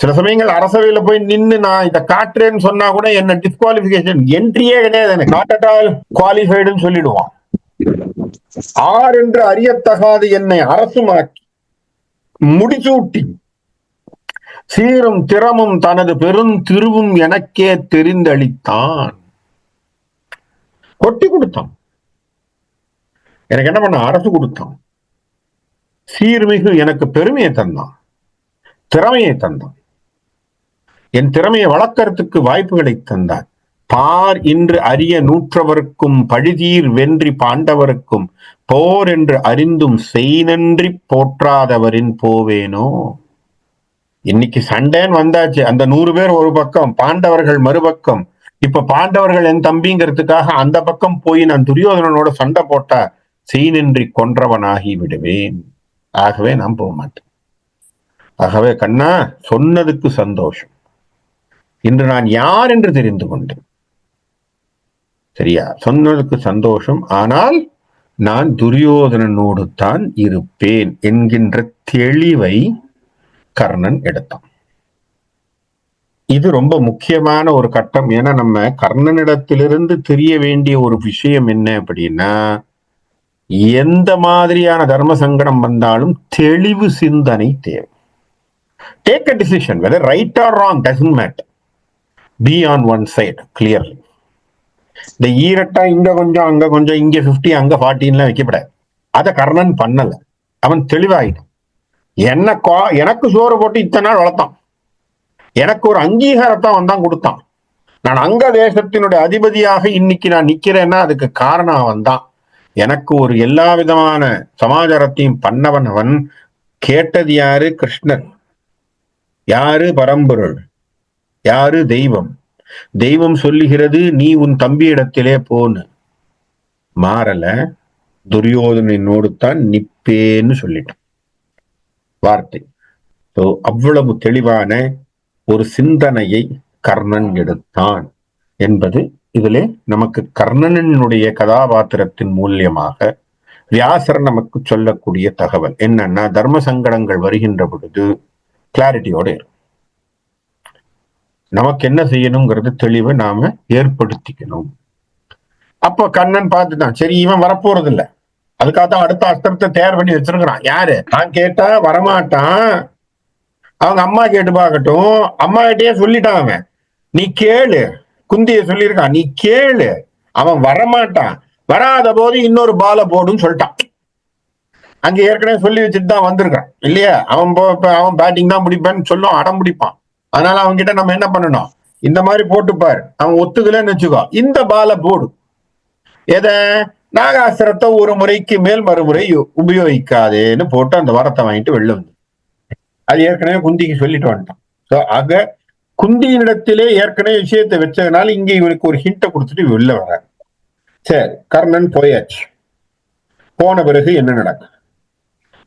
சில சமயங்கள் அரசவையில போய் நின்று நான் இதை காட்டுறேன்னு சொன்னா கூட என்ன டிஸ்குவாலிபிகேஷன், என்ட்ரியே கிடையாது, எனக்கு நாட் அட் ஆல் குவாலிஃபைடுன்னு சொல்லிடுவான். ஆர் என்று அறியத்தகாத என்னை அரசுமாக்கி முடிசூட்டி சீரும் திறமும் தனது பெரும் திருவும் எனக்கே தெரிந்தளித்தான். கொட்டி கொடுத்தான். எனக்கு என்ன பண்ண, அரசு கொடுத்தான். சீர்மிகு எனக்கு பெருமையை தந்தான், திறமையை தந்தான், என் திறமையை வளர்க்கறதுக்கு வாய்ப்புகளை தந்தான். பார் இன்று அரிய நூற்றவருக்கும் பழிதீர் வென்றி பாண்டவருக்கும் போர் என்று அறிந்தும் செய்நன்றி போற்றாதவரின் போவேனோ. இன்னைக்கு சண்டைன்னு வந்தாச்சு, அந்த 100 பேர் ஒரு பக்கம், பாண்டவர்கள் மறுபக்கம். இப்ப பாண்டவர்கள் என் தம்பிங்கிறதுக்காக அந்த பக்கம் போய் நான் துரியோதனனோட சண்டை போட்டா செய்நின்றி கொன்றவனாகி விடுவேன். ஆகவே நான் போக மாட்டேன். ஆகவே கண்ணா, சொன்னதுக்கு சந்தோஷம். இன்று நான் யார் என்று தெரிந்து கொண்டேன். சரியா? சொன்னதுக்கு சந்தோஷம், ஆனால் நான் துரியோதனனோடு தான் இருப்பேன் என்கின்ற தெளிவை கர்ணன் எடுத்தான். இது ரொம்ப முக்கியமான ஒரு கட்டம். ஏன்னா நம்ம கர்ணனிடத்திலிருந்து தெரிய வேண்டிய ஒரு விஷயம் என்ன அப்படின்னா, எந்த மாதிரியான தர்ம சங்கடம் வந்தாலும் தெளிவு சிந்தனை தேவை. Take a decision, whether right or wrong doesn't matter, be on one side clearly. இந்த ஈரட்டா இங்க கொஞ்சம் அங்க கொஞ்சம், இங்க 50 அங்க 40 வைக்கப்படாது. அத கர்ணன் பண்ணல. அவன் தெளிவாயிட்டான். எனக்கு சோறு போட்டு இத்தனை நாள் வளர்த்தான், எனக்கு ஒரு அங்கீகாரத்தான் வந்தான் கொடுத்தான். நான் அங்க தேசத்தினுடைய அதிபதியாக இன்னைக்கு நான் நிக்கிறேன்னா அதுக்கு காரணம் அவன் தான். எனக்கு ஒரு எல்லா விதமான சமாச்சாரத்தையும் பண்ணவன் அவன். கேட்டது யாரு? கிருஷ்ணன். யாரு? பரம்பொருள். யாரு? தெய்வம். தெய்வம் சொல்லுகிறது நீ உன் தம்பி இடத்திலே போன்னு. மாறல, துரியோதனோடு தான் நிப்பேன்னு சொல்லிட்டான் வார்த்தை. அவ்வளவு தெளிவான ஒரு சிந்தனையை கர்ணன் எடுத்தான் என்பது இதிலே நமக்கு கர்ணனுடைய கதாபாத்திரத்தின் மூலியமாக வியாசர் நமக்கு சொல்லக்கூடிய தகவல் என்னன்னா, தர்ம சங்கடங்கள் வருகின்ற பொழுது கிளாரிட்டியோட இருக்கும். நமக்கு என்ன செய்யணுங்கிறது தெளிவை நாம ஏற்படுத்திக்கணும். அப்போ கண்ணன் பார்த்துதான், சரி இவன் வரப்போறது இல்லை, அதுக்காகத்தான் அடுத்த அஸ்திரத்தை தயார் பண்ணி வச்சிருக்கிறான். யாரு? நான் கேட்டா வரமாட்டான், அவங்க அம்மா கேட்டு பார்க்கட்டும். அம்மா கிட்டே சொல்லிட்டான் அவன், நீ கேளு. குந்திய சொல்லியிருக்கான், நீ கேளு. அவன் வரமாட்டான், வராத போது இன்னொரு பால போடுன்னு சொல்லிட்டான். அங்க ஏற்கனவே சொல்லி வச்சுட்டு தான் வந்திருக்கான் இல்லையா? அவன் பேட்டிங் தான் முடிப்பான்னு சொல்லும், அடம் பிடிப்பான். அதனால அவங்க கிட்ட நம்ம என்ன பண்ணணும், இந்த மாதிரி போட்டுப்பாரு. அவன் ஒத்துக்கலன்னு வச்சுக்கோ, இந்த பால போடு. எதை? நாகாஸ்திரத்தை ஒரு முறைக்கு மேல் மறுமுறை உபயோகிக்காதேன்னு போட்டு அந்த வரத்தை வாங்கிட்டு வெளில வந்து, அது ஏற்கனவே குந்திக்கு சொல்லிட்டு வந்துட்டான். சோ ஆக குந்தியினிடத்திலே ஏற்கனவே விஷயத்தை வச்சதுனால இங்க இவனுக்கு ஒரு ஹிண்ட்டை கொடுத்துட்டு வெளில வர. சரி, கர்ணன் போயாச்சு. போன பிறகு என்ன நடக்கும்?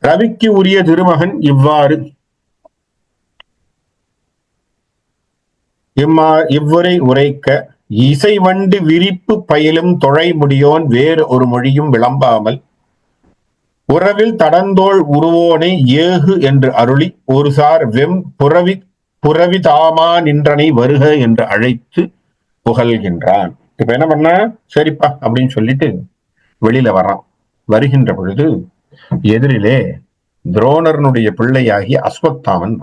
ரவிக்கு உரிய திருமகன் இவ்வாறு இவ்வுரை உரைக்க, இசை வண்டு விரிப்பு பயிலும் தொழை முடியோன் வேறு ஒரு மொழியும் விளம்பாமல் உறவில் தடந்தோள் உருவோனை ஏகு என்று அருளி ஒரு சார் வெம் புறவி தாமா நின்றனை வருக என்று அழைத்து புகழ்கின்றான். இப்ப என்ன பண்ண, சரிப்பா அப்படின்னு சொல்லிட்டு வெளியில வரான். வருகின்ற பொழுது எதிரிலே துரோணர்னுடைய பிள்ளையாகி அஸ்வத்தாமன்.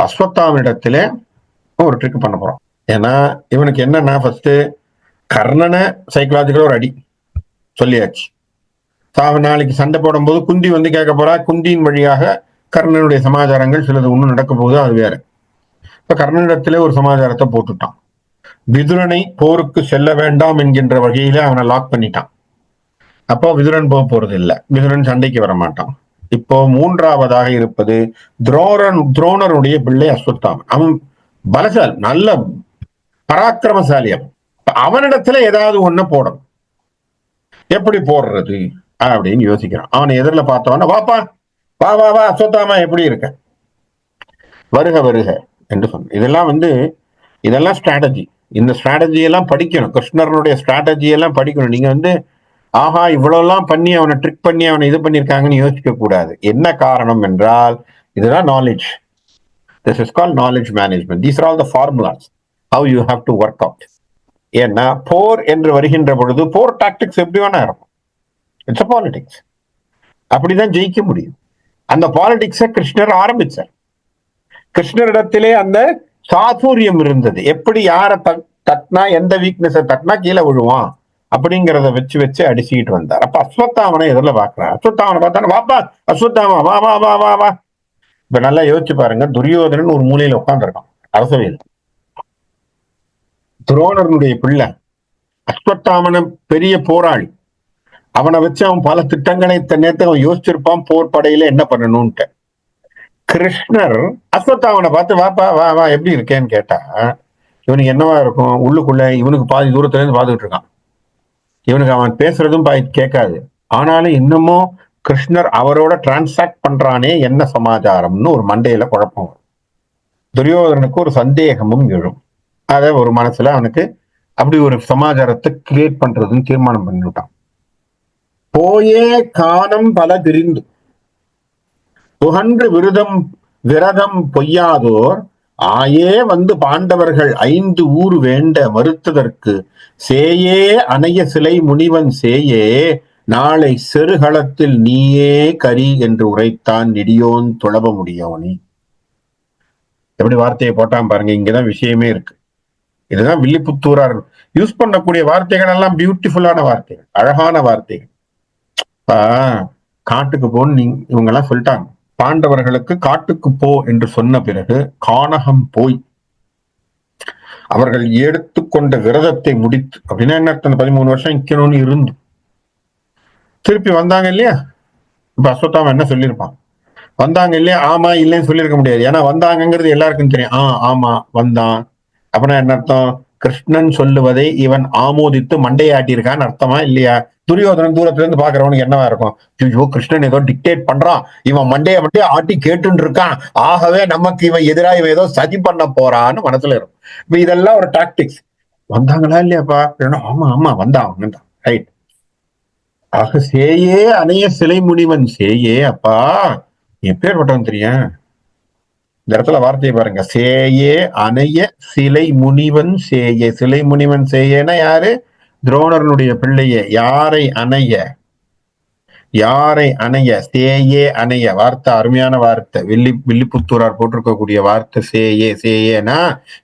அஸ்வத்தாமனிடத்துல ஒரு ட்ரிக் பண்ண போறோம். ஏன்னா இவனுக்கு என்னன்னா, ஃபர்ஸ்ட் கர்ணனை சைக்கலாஜிக்கலா ஒரு அடி சொல்லியாச்சு. நாளைக்கு சண்டை போடும் போது குந்தி வந்து கேட்க போறா. குந்தியின் வழியாக கர்ணனுடைய சமாச்சாரங்கள் சிலது ஒண்ணு நடக்க போகுது, அது வேற. இப்ப கர்ணனிடத்திலே ஒரு சமாச்சாரத்தை போட்டுட்டான். விதுரனை போருக்கு செல்ல வேண்டாம் என்கின்ற வகையில அவனை லாக் பண்ணிட்டான். அப்போ விதுரன் போக போறது இல்லை, விதுரன் சண்டைக்கு வர மாட்டான். இப்போ மூன்றாவதாக இருப்பது துரோணருடைய பிள்ளை அஸ்வத்தாமன். அவன் பலசால், நல்ல பராக்கிரமசாலி. அவனிடத்துல ஏதாவது ஒண்ணு போடணும். எப்படி போடுறது அப்படின்னு யோசிக்கிறான். அவனை எதிரில் பார்த்தவன, வாப்பா வா வா வா அஸ்வத்தாமா எப்படி இருக்க, வருக வருக என்று சொன்ன. இதெல்லாம் ஸ்ட்ராட்டஜி. இந்த ஸ்ட்ராட்டஜி எல்லாம் படிக்கணும். கிருஷ்ணருடைய ஸ்ட்ராட்டஜி எல்லாம் படிக்கணும். நீங்க ஆஹா இவ்வளவு பண்ணி அவனை ட்ரிக் பண்ணி அவனை இது பண்ணிருக்காங்கன்னு யோசிக்க கூடாது. என்ன காரணம் என்றால், இதுதான் knowledge. This is called knowledge management. These are all the formulas how you have to work out. ஏன்னா போர் என்று வருகின்ற பொழுது போர் டாக்டிக்ஸ் எப்படி வேணா இருக்கும். It's a politics. அப்படிதான் ஜெயிக்க முடியும். அந்த பாலிடிக்ஸை கிருஷ்ணர் ஆரம்பிச்சார். கிருஷ்ணரிடத்திலே அந்த சாதுரியம் இருந்தது. எப்படி யாரை தட்டினா, எந்த வீக்னஸை தட்டினா கீழே விழுவான் அப்படிங்கிறத வச்சு அடிச்சுக்கிட்டு வந்தார். அப்ப அஸ்வத்தாமனை எதிரில் பாக்குறான். அஸ்வத்தாமனை பார்த்தான, வாப்பா அஸ்வத்தாமா வா வா வா வா வா. இப்ப நல்லா யோசிச்சு பாருங்க, துரியோதனன் ஒரு மூலையில உட்கார்ந்துருக்கான் அரசவையில். துரோணனுடைய பிள்ளை அஸ்வத்தாமன பெரிய போராளி. அவனை வச்சு அவன் பல திட்டங்களை நேரத்தை அவன் யோசிச்சிருப்பான், போர் படையில என்ன பண்ணணும்ட்டு. கிருஷ்ணர் அஸ்வத்தாமனை பார்த்து, வாப்பா வா வா எப்படி இருக்கேன்னு கேட்டா, இவனுக்கு என்னவா இருக்கும், உள்ளுக்குள்ள இவனுக்கு பாதி தூரத்துல இருந்து பார்த்துட்டு இருக்கான். இவனுக்கு அவன் பேசுறதும் கேட்காது. ஆனாலும் இன்னமும் கிருஷ்ணர் அவரோட டிரான்சாக்ட் பண்றானே, என்ன சமாச்சாரம்னு ஒரு மண்டையில குழப்பம் வரும். துரியோதனனுக்கு ஒரு சந்தேகமும் எழும். அத ஒரு மனசுல அவனுக்கு அப்படி ஒரு சமாச்சாரத்தை கிரியேட் பண்றதுன்னு தீர்மானம் பண்ணிவிட்டான். போயே காணம் பல திரிந்து புகன்று விரதம் பொய்யாதோர் ஆயே வந்து பாண்டவர்கள் 5 ஊர் வேண்ட மறுத்ததற்கு சேயே அணைய சிலை முனிவன் சேயே நாளை செருகளத்தில் நீயே கரி என்று உரைத்தான் நெடியோன் துளப முடியோனி. எப்படி வார்த்தையை போட்டான் பாருங்க. இங்கதான் விஷயமே இருக்கு. இதுதான் வில்லிபுத்தூரார் யூஸ் பண்ணக்கூடிய வார்த்தைகள் எல்லாம் பியூட்டிஃபுல்லான வார்த்தைகள், அழகான வார்த்தைகள். காட்டுக்கு போன்னு இவங்க எல்லாம் சொல்லிட்டாங்க. பாண்டவர்களுக்கு காட்டுக்கு போ என்று சொன்ன பிறகு கானகம் போய் அவர்கள் எடுத்துக்கொண்ட விரதத்தை முடித்து, அப்படின்னா என்ன அர்த்தம், 13 வருஷம் நிக்கணும்னு இருந்து திருப்பி வந்தாங்க இல்லையா. இப்ப அஸ்வத்தாமன் என்ன சொல்லியிருப்பான், வந்தாங்க இல்லையா, ஆமா இல்லைன்னு சொல்லியிருக்க முடியாது. ஏன்னா வந்தாங்கிறது எல்லாருக்கும் தெரியும். ஆமா வந்தான் அப்படின்னா என்ன அர்த்தம், கிருஷ்ணன் சொல்லுவதை இவன் ஆமோதித்து மண்டையாட்டியிருக்கான்னு அர்த்தமா இல்லையா. துரியோதனன் தூரத்துல இருந்து பாக்குறவனுக்கு என்னவா இருக்கும், ஐயோ கிருஷ்ணன் ஏதோ டிக்டேட் பண்றான், இவன் மண்டைய ஆட்டி கேட்டு இருக்கான், ஆகவே நமக்கு இவன் எதிராக இவன் ஏதோ சதி பண்ண போறான்னு மனசுல இருக்கும். இப்ப இதெல்லாம் ஒரு டாக்டிக்ஸ். வந்தாங்களா இல்லையாப்பா, ஆமா வந்தான் ரைட். ஆக சேயே அணைய சிலை முனிவன் சேயே, அப்பா எப்பேற்பட்டவன் தெரியும். இந்த இடத்துல வார்த்தையை பாருங்க, சேயே அணைய சிலை முனிவன் சேயே. சிலை முனிவன் சேயேனா யாரு, துரோணரனுடைய பிள்ளையே. யாரை அணைய சேயே அணைய. வார்த்தை அருமையான வார்த்தை, வில்லிபுத்தூரார் போட்டிருக்கக்கூடிய வார்த்தை சேயேனா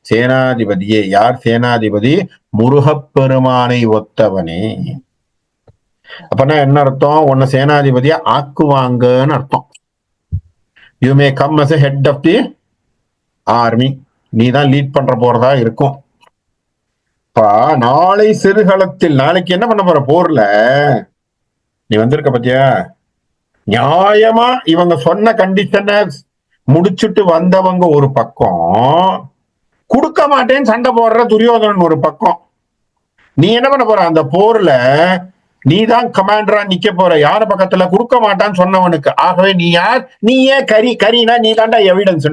சேனாதிபதியே. யார் சேனாதிபதி, முருகப்பெருமானை ஒத்தவனே. அப்பனா என்ன அர்த்தம், உன்னை சேனாதிபதியா ஆக்குவாங்கன்னு அர்த்தம். You may come as a head of the army. நீ தான் லீட் பண்ற போறதா இருக்கும். நாளை சிறுகளத்தில், நாளைக்கு என்ன பண்ண போற போர்ல நீ வந்திருக்க பத்தியா. நியாயமா இவங்க சொன்ன கண்டிஷனை முடிச்சுட்டு வந்தவங்க ஒரு பக்கம், கொடுக்க மாட்டேன்னு சண்டை போடுற துரியோதனன் ஒரு பக்கம். நீ என்ன பண்ண போற அந்த போர்ல, நீ தான் கமாண்டரா நிக்க போற. யார பக்கத்துல, கொடுக்க மாட்டான்னு சொன்னவனுக்கு. ஆகவே நீ யார், நீயே கரினா நீ தாண்டா எவிடன்ஸ்,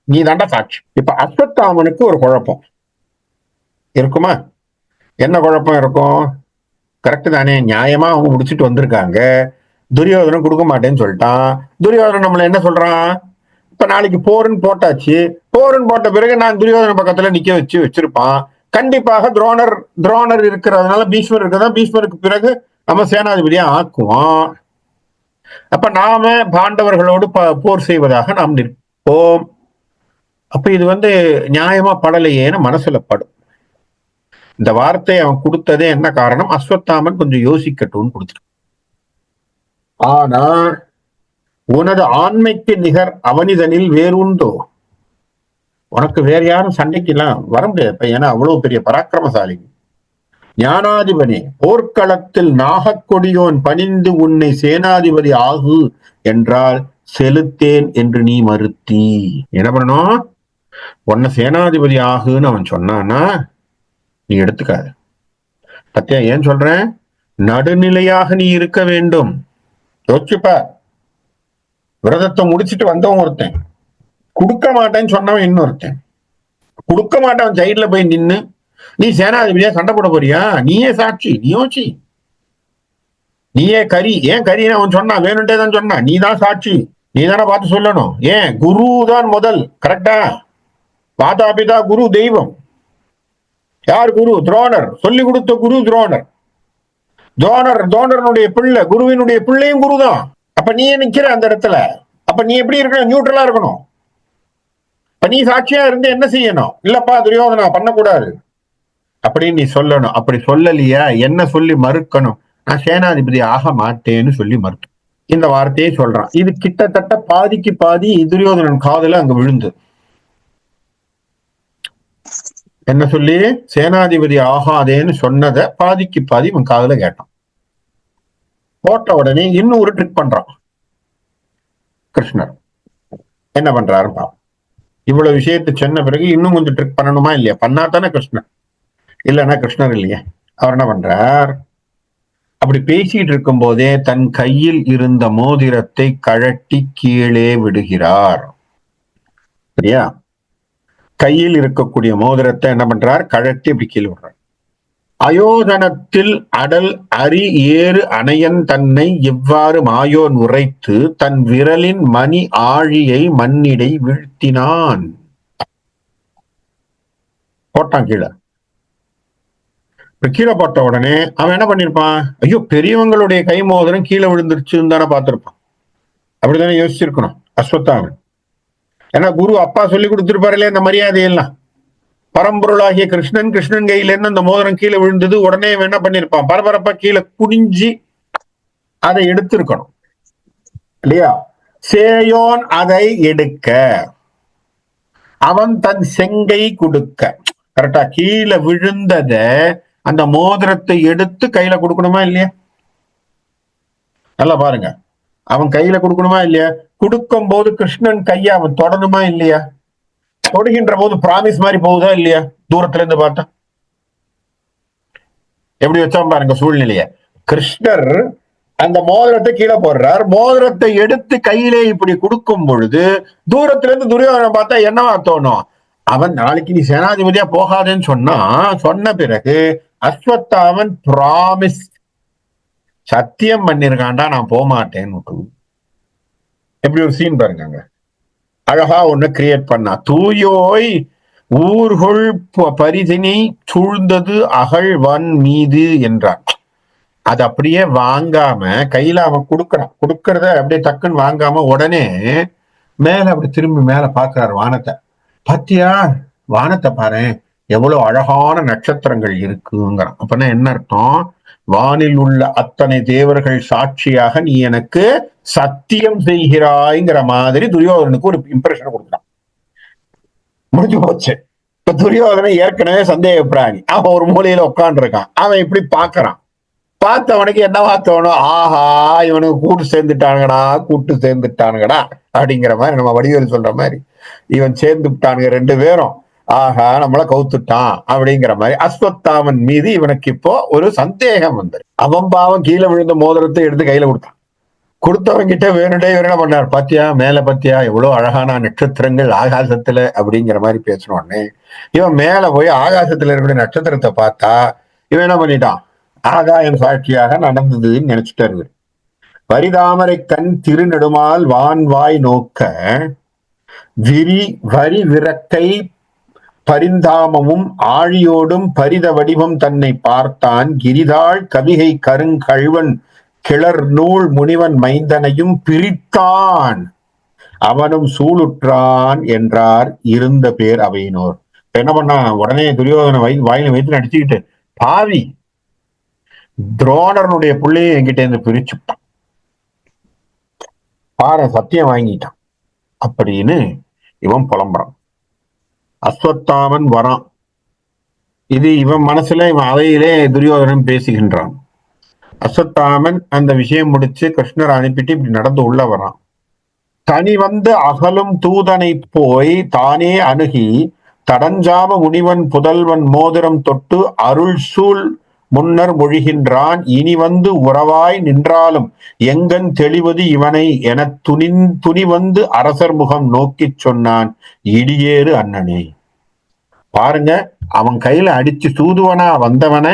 நீ தாண்டா சாட்சி. இப்ப அஸ்வத்தாமனுக்கு ஒரு குழப்பம் இருக்குமா, என்ன குழப்பம் இருக்கும், கரெக்ட் தானே, நியாயமா அவங்க முடிச்சுட்டு வந்திருக்காங்க, துரியோதனன் கொடுக்க மாட்டேன்னு சொல்லிட்டான். துரியோதனன் நம்மள என்ன சொல்றான், இப்ப நாளைக்கு போருன்னு போட்டாச்சு, போருன்னு போட்ட பிறகு நான் துரியோதன பக்கத்துல நிக்க வச்சிருப்பான். கண்டிப்பாக துரோணர் இருக்கிறதுனால பீஷ்மர் இருக்கிறதா, பீஷ்மருக்கு பிறகு நம்ம சேனாதிபதியா ஆக்குவோம். அப்ப நாம பாண்டவர்களோடு போர் செய்வதாக நாம் நிற்போம். அப்ப இது நியாயமா படலையேன்னு மனசுல படும். இந்த வார்த்தை அவன் கொடுத்ததே என்ன காரணம், அஸ்வத்தாமன் கொஞ்சம் யோசிக்கட்டும்னு கொடுத்துட்டான். ஆனா உனது ஆண்மைக்கு நிகர் அவனிதனில் வேறுண்டோ, உனக்கு வேற யாரும் சண்டைக்கெல்லாம் வர முடியாது. ஏன்னா அவ்வளவு பெரிய பராக்கிரமசாலி. ஞானாதிபதி போர்க்களத்தில் நாகக்கொடியோன் பணிந்து உன்னை சேனாதிபதி ஆகு என்றால் செலுத்தேன் என்று நீ மறுத்தி. என்ன பண்ணணும், உன்னை சேனாதிபதி ஆகுன்னு அவன் சொன்னானா நீ எடுத்துக்காது. பத்தியா ஏன் சொல்றேன், நடுநிலையாக நீ இருக்க வேண்டும். யோசிச்சுப்பா, விரதத்தை முடிச்சுட்டு வந்தவன் ஒருத்தன், கொடுக்க மாட்டேன்னு சொன்னவன் இன்னொருத்தன். கொடுக்க மாட்டவன் சைட்ல போய் நின்னு நீ சேனாதிபதியா சண்டை போட போறியா, நீயே சாட்சி, நீ யோசி, நீயே கரி. ஏன் கரின்னு அவன் சொன்னான், வேணும்ட்டே தான் சொன்னான், நீ தான் சாட்சி, நீ தானே பார்த்து சொல்லணும். ஏன் குரு தான் முதல், கரெக்டா, மாதா பிதா குரு தெய்வம். யார் குரு, துரோணர், சொல்லி கொடுத்த குரு துரோணர். துரோணருடைய பிள்ளை, குருவினுடைய பிள்ளையும் குரு தான். அப்ப நீ நிக்கிற அந்த இடத்துல, அப்ப நீ எப்படி இருக்கணும், நியூட்ரலா இருக்கணும். அப்ப நீ சாட்சியா இருந்து என்ன செய்யணும், இல்லப்பா துரியோதனா பண்ணக்கூடாது அப்படின்னு நீ சொல்லணும். அப்படி சொல்லலையா, என்ன சொல்லி மறுக்கணும், நான் சேனாதிபதி ஆக மாட்டேன்னு சொல்லி மறுத்து இந்த வார்த்தையை சொல்றான். இது கிட்டத்தட்ட பாதிக்கு பாதி துரியோதனன் காதுல அங்க விழுந்து. என்ன சொல்லி, சேனாதிபதி ஆகாதேன்னு சொன்னதை பாதிக்கு பாதி இவன் காதுல கேட்டான். போட்ட உடனே இன்னும் ஒரு ட்ரிக் பண்றான் கிருஷ்ணர். என்ன பண்றாருப்பா, இவ்வளவு விஷயத்தை சொன்ன பிறகு இன்னும் கொஞ்சம் ட்ரிக் பண்ணணுமா இல்லையா, பண்ணாதானே கிருஷ்ணர், இல்லைன்னா கிருஷ்ணர் இல்லையா. அவர் என்ன பண்றார், அப்படி பேசிட்டு இருக்கும் போதே தன் கையில் இருந்த மோதிரத்தை கழட்டி கீழே விடுகிறார். சரியா, கையில் இருக்கக்கூடிய மோதிரத்தை என்ன பண்றார், கழட்டி இப்படி கீழே விடுறார். அயோதனத்தில் அடல் அரி ஏறு அணையன் தன்னை இவ்வாறு மாயோன் உரைத்து தன் விரலின் மணி ஆழியை மண்ணிடை வீழ்த்தினான். போட்டான் கீழே. கீழே போட்ட உடனே அவன் என்ன பண்ணிருப்பான்? ஐயோ, பெரியவங்களுடைய கை மோதிரம் கீழே விழுந்துருச்சுன்னு தானே பார்த்திருப்பான். அப்படித்தானே யோசிச்சிருக்கணும் அஸ்வத்தாமன். ஏன்னா குரு அப்பா சொல்லி கொடுத்திருப்பாருலே இந்த மரியாதையெல்லாம். பரம்பொருளாகிய கிருஷ்ணன் கையில இருந்து அந்த மோதிரம் கீழே விழுந்தது. உடனே என்ன பண்ணிருப்பான்? பரபரப்பா கீழே குனிஞ்சி அதை எடுத்திருக்கணும் இல்லையா? சேயோன் அதை எடுக்க, அவன் தன் செங்கை கொடுக்க. கரெக்டா? கீழே விழுந்தத அந்த மோதிரத்தை எடுத்து கையில கொடுக்கணுமா இல்லையா? நல்லா பாருங்க, அவன் கையில கொடுக்கணுமா இல்லையா? கொடுக்கும் போது கிருஷ்ணன் கைய அவன் தொடணுமா இல்லையா? தொடுகின்ற போது பிராமிஸ் மாதிரி போகுதா இல்லையா? தூரத்துல இருந்து பார்த்தா எப்படி வச்சா பாருங்க சூழ்நிலைய. கிருஷ்ணர் அந்த மோதிரத்தை கீழே போடுறார். மோதிரத்தை எடுத்து கையிலே இப்படி கொடுக்கும் பொழுது தூரத்துல இருந்து துரியோதனன் பார்த்தா என்னவா தோணும்? அவன் நாளைக்கு நீ சேனாதிபதியா போகாதேன்னு சொன்ன பிறகு அஸ்வத்தாமன் பிராமிஸ், சத்தியம் பண்ணிருக்காண்டா நான் போக மாட்டேன்னு. எப்படி ஒரு சீன் பாருங்க, அழகா ஒண்ணு கிரியேட் பண்ணா. தூயோய் ஊர்கொள் பரிதினி சூழ்ந்தது அகழ்வன் மீது என்றான். அது அப்படியே வாங்காம கையில அவன் கொடுக்கறத அப்படியே டக்குன்னு வாங்காம உடனே மேல அப்படி திரும்பி மேல பாக்குறாரு வானத்தை. பாத்தியா வானத்தை பாரு, எவ்வளவு அழகான நட்சத்திரங்கள் இருக்குங்கிறான். அப்பனா என்ன அர்த்தம்? வானில் உள்ள அத்தனை தேவர்கள் சாட்சியாக நீ எனக்கு சத்தியம் செய்கிறாய்ங்கிற மாதிரி துரியோதனுக்கு ஒரு இம்ப்ரெஷன் கொடுக்குறான். முடிஞ்சு போச்சு. இப்ப துரியோதனன் ஏற்கனவே சந்தேக பிராணி. அவன் ஒரு மூலையில உட்காந்து இருக்கான். அவன் இப்படி பாக்குறான். பார்த்தவனுக்கு என்னவா தோணும்? ஆஹா, இவனுக்கு கூட்டு சேர்ந்துட்டானுங்கடா அப்படிங்கிற மாதிரி, நம்ம வடிவேல் சொல்ற மாதிரி இவன் சேர்ந்துட்டானுங்க ரெண்டு பேரும், ஆஹா நம்மள கவுத்துட்டான் அப்படிங்கிற மாதிரி அஸ்வத்தாமன் மீது இவனுக்கு இப்போ ஒரு சந்தேகம் வந்தது. அவன் பாவம் கீழே விழுந்த மோதிரத்தை எடுத்து கையில கொடுத்தவங்கிட்ட வேணுடே என்ன பண்ணார்? பாத்தியா மேல பாத்தியா எவ்வளவு அழகான நட்சத்திரங்கள் ஆகாசத்துல அப்படிங்கிற மாதிரி பேசணும்னு இவன் மேல போய் ஆகாசத்துல இருக்கிற நட்சத்திரத்தை பார்த்தா இவன் என்ன பண்ணிட்டான்? ஆகாயம் சாட்சியாக நடந்ததுன்னு நினைச்சிட்டாரு. வரிதாமரை கண் திருநெடுமால் வான்வாய் நோக்க வரி விரக்கை பரிந்தாமமும் ஆழியோடும் பரித வடிவம் தன்னை பார்த்தான். கிரிதாள் கவிகை கருங்கழ்வன் கிளர் நூல் முனிவன் மைந்தனையும் பிரித்தான், அவனும் சூளுற்றான் என்றார் இருந்த பேர் அவையினோர். என்ன பண்ணா? உடனே துரியோதன வாயில வைத்து அடிச்சுக்கிட்டு, பாவி துரோணனுடைய பிள்ளையை என்கிட்ட இருந்து பிரிச்சுட்டான் பாரு, சத்தியம் வாங்கிட்டான் அப்படின்னு இவன் புலம்புறான். அஸ்வத்தாமன் வரான். இது இவன் மனசுல இவன் அவையிலே துரியோதனன் பேசுகின்றான். அஸ்வத்தாமன் அந்த விஷயம் முடிச்சு கிருஷ்ணரை அனுப்பிட்டு இப்படி நடந்து உள்ள வரான். தனி வந்து அகலும் தூதனை போய் தானே அணுகி தடஞ்சாம முனிவன் புதல்வன் மோதிரம் தொட்டு அருள் சூழ் முன்னர் மொழிகின்றான். இனி வந்து உறவாய் நின்றாலும் எங்கன் தெளிவது இவனை என துணி வந்து அரசர் முகம் நோக்கி சொன்னான், இடியேறு அண்ணனே. பாருங்க, அவன் கையில அடிச்சு சூதுவனா வந்தவன,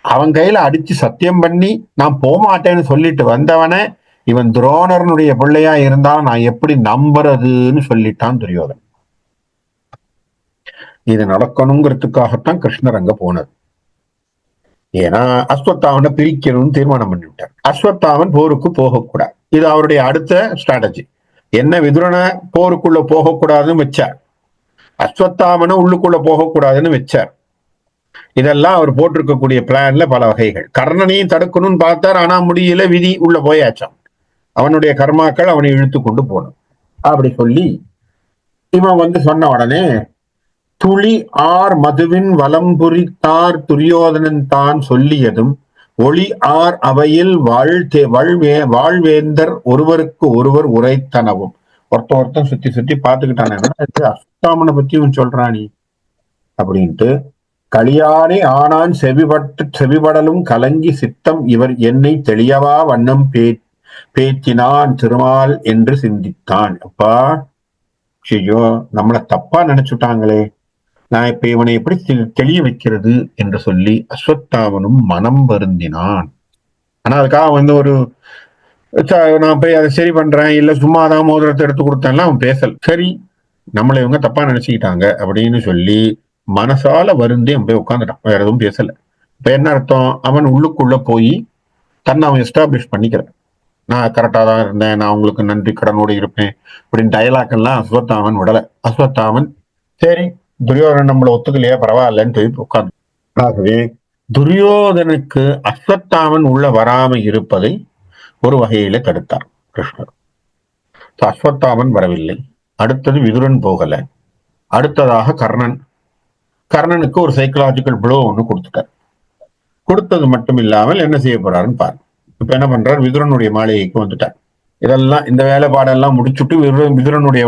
அவன் கையில அடிச்சு சத்தியம் பண்ணி நான் போமாட்டேன்னு சொல்லிட்டு வந்தவன இவன் துரோணரனுடைய பிள்ளையா இருந்தாலும் நான் எப்படி நம்புறதுன்னு சொல்லிட்டான் துரியோதன். இது நடக்கணுங்கிறதுக்காகத்தான் கிருஷ்ணர் அங்க போனது. ஏன்னா அஸ்வத்தாமனை பிரிக்கணும்னு தீர்மானம் பண்ணிவிட்டார். அஸ்வத்தாமன் போருக்கு போகக்கூடாது, இது அவருடைய அடுத்த ஸ்ட்ராட்டஜி. என்ன விதுரனை போருக்குள்ள போகக்கூடாதுன்னு வச்சார், அஸ்வத்தாமனை உள்ளுக்குள்ள போகக்கூடாதுன்னு வச்சார். இதெல்லாம் அவர் போட்டிருக்கக்கூடிய பிளான்ல பல வகைகள். கர்ணனையும் தடுக்கணும்னு பார்த்தார், ஆனா முடியல, விதி உள்ள போயாச்சான். அவனுடைய கர்மாக்கள் அவனை இழுத்து கொண்டு போனான். அப்படி சொல்லி இவன் வந்து சொன்ன உடனே துளி ஆர் மதுவின் வலம்புரித்தார் துரியோதனன் தான் சொல்லியதும் ஒளி ஆர் அவையில் வாழ்வேந்தர் ஒருவருக்கு ஒருவர் உரைத்தனவும். ஒருத்தன் சுத்தி சுத்தி பார்த்துக்கிட்டான், அஸ்வத்தாமனை பத்தி இவன் சொல்றானி அப்படின்ட்டு. களியானே ஆனான் செவிபடலும் கலங்கி சித்தம் இவர் என்னை தெளியவா வண்ணம் பேச்சினான் திருமால் என்று சிந்தித்தான். அப்பா ஐயோ, நம்மளை தப்பா நினைச்சுட்டாங்களே, நான் இப்ப இவனை எப்படி தெளிய வைக்கிறது என்று சொல்லி அஸ்வத்தாமனும் மனம் வருந்தினான். ஆனா அதுக்காக ஒரு நான் போய் அதை சரி பண்றேன், இல்ல சும்மாதான் மோதிரத்தை எடுத்து கொடுத்தேன்ல அவன் பேசல். சரி, நம்மளை இவங்க தப்பா நினைச்சுக்கிட்டாங்க அப்படின்னு சொல்லி மனசால வருந்தி அவன் போய் உட்காந்துட்டான், வேற எதுவும் பேசல. இப்ப என்ன அர்த்தம்? அவன் உள்ளுக்குள்ள போய் தன்னை அவன் எஸ்டாப்ளிஷ் பண்ணிக்கிறான். நான் கரெக்டா தான் இருந்தேன், நான் உங்களுக்கு நன்றி கடனோடு இருப்பேன் அப்படின்னு டயலாக் எல்லாம் அஸ்வத்தாமன் விடல. அஸ்வத்தாமன் சரி துரியோதனன் நம்மளை ஒத்துக்கலையே பரவாயில்லன்னு போய் உட்கார்ந்து. ஆகவே துரியோதனுக்கு அஸ்வத்தாமன் உள்ள வராம இருப்பதை ஒரு வகையில தடுத்தார் கிருஷ்ணர். அஸ்வத்தாமன் வரவில்லை. அடுத்தது விதுரன் போகல. அடுத்ததாக கர்ணனுக்கு ஒரு சைக்கலாஜிக்கல் ப்ளோ ஒண்ணு கொடுத்துட்டார். கொடுத்தது மட்டும் இல்லாமல் என்ன செய்ய போறாருன்னு பாருங்க. இப்ப என்ன பண்றார்? விதுரனுடைய மாளிகைக்கு வந்துட்டார். இதெல்லாம் இந்த வேலைப்பாடெல்லாம் முடிச்சுட்டு விதுரனுடைய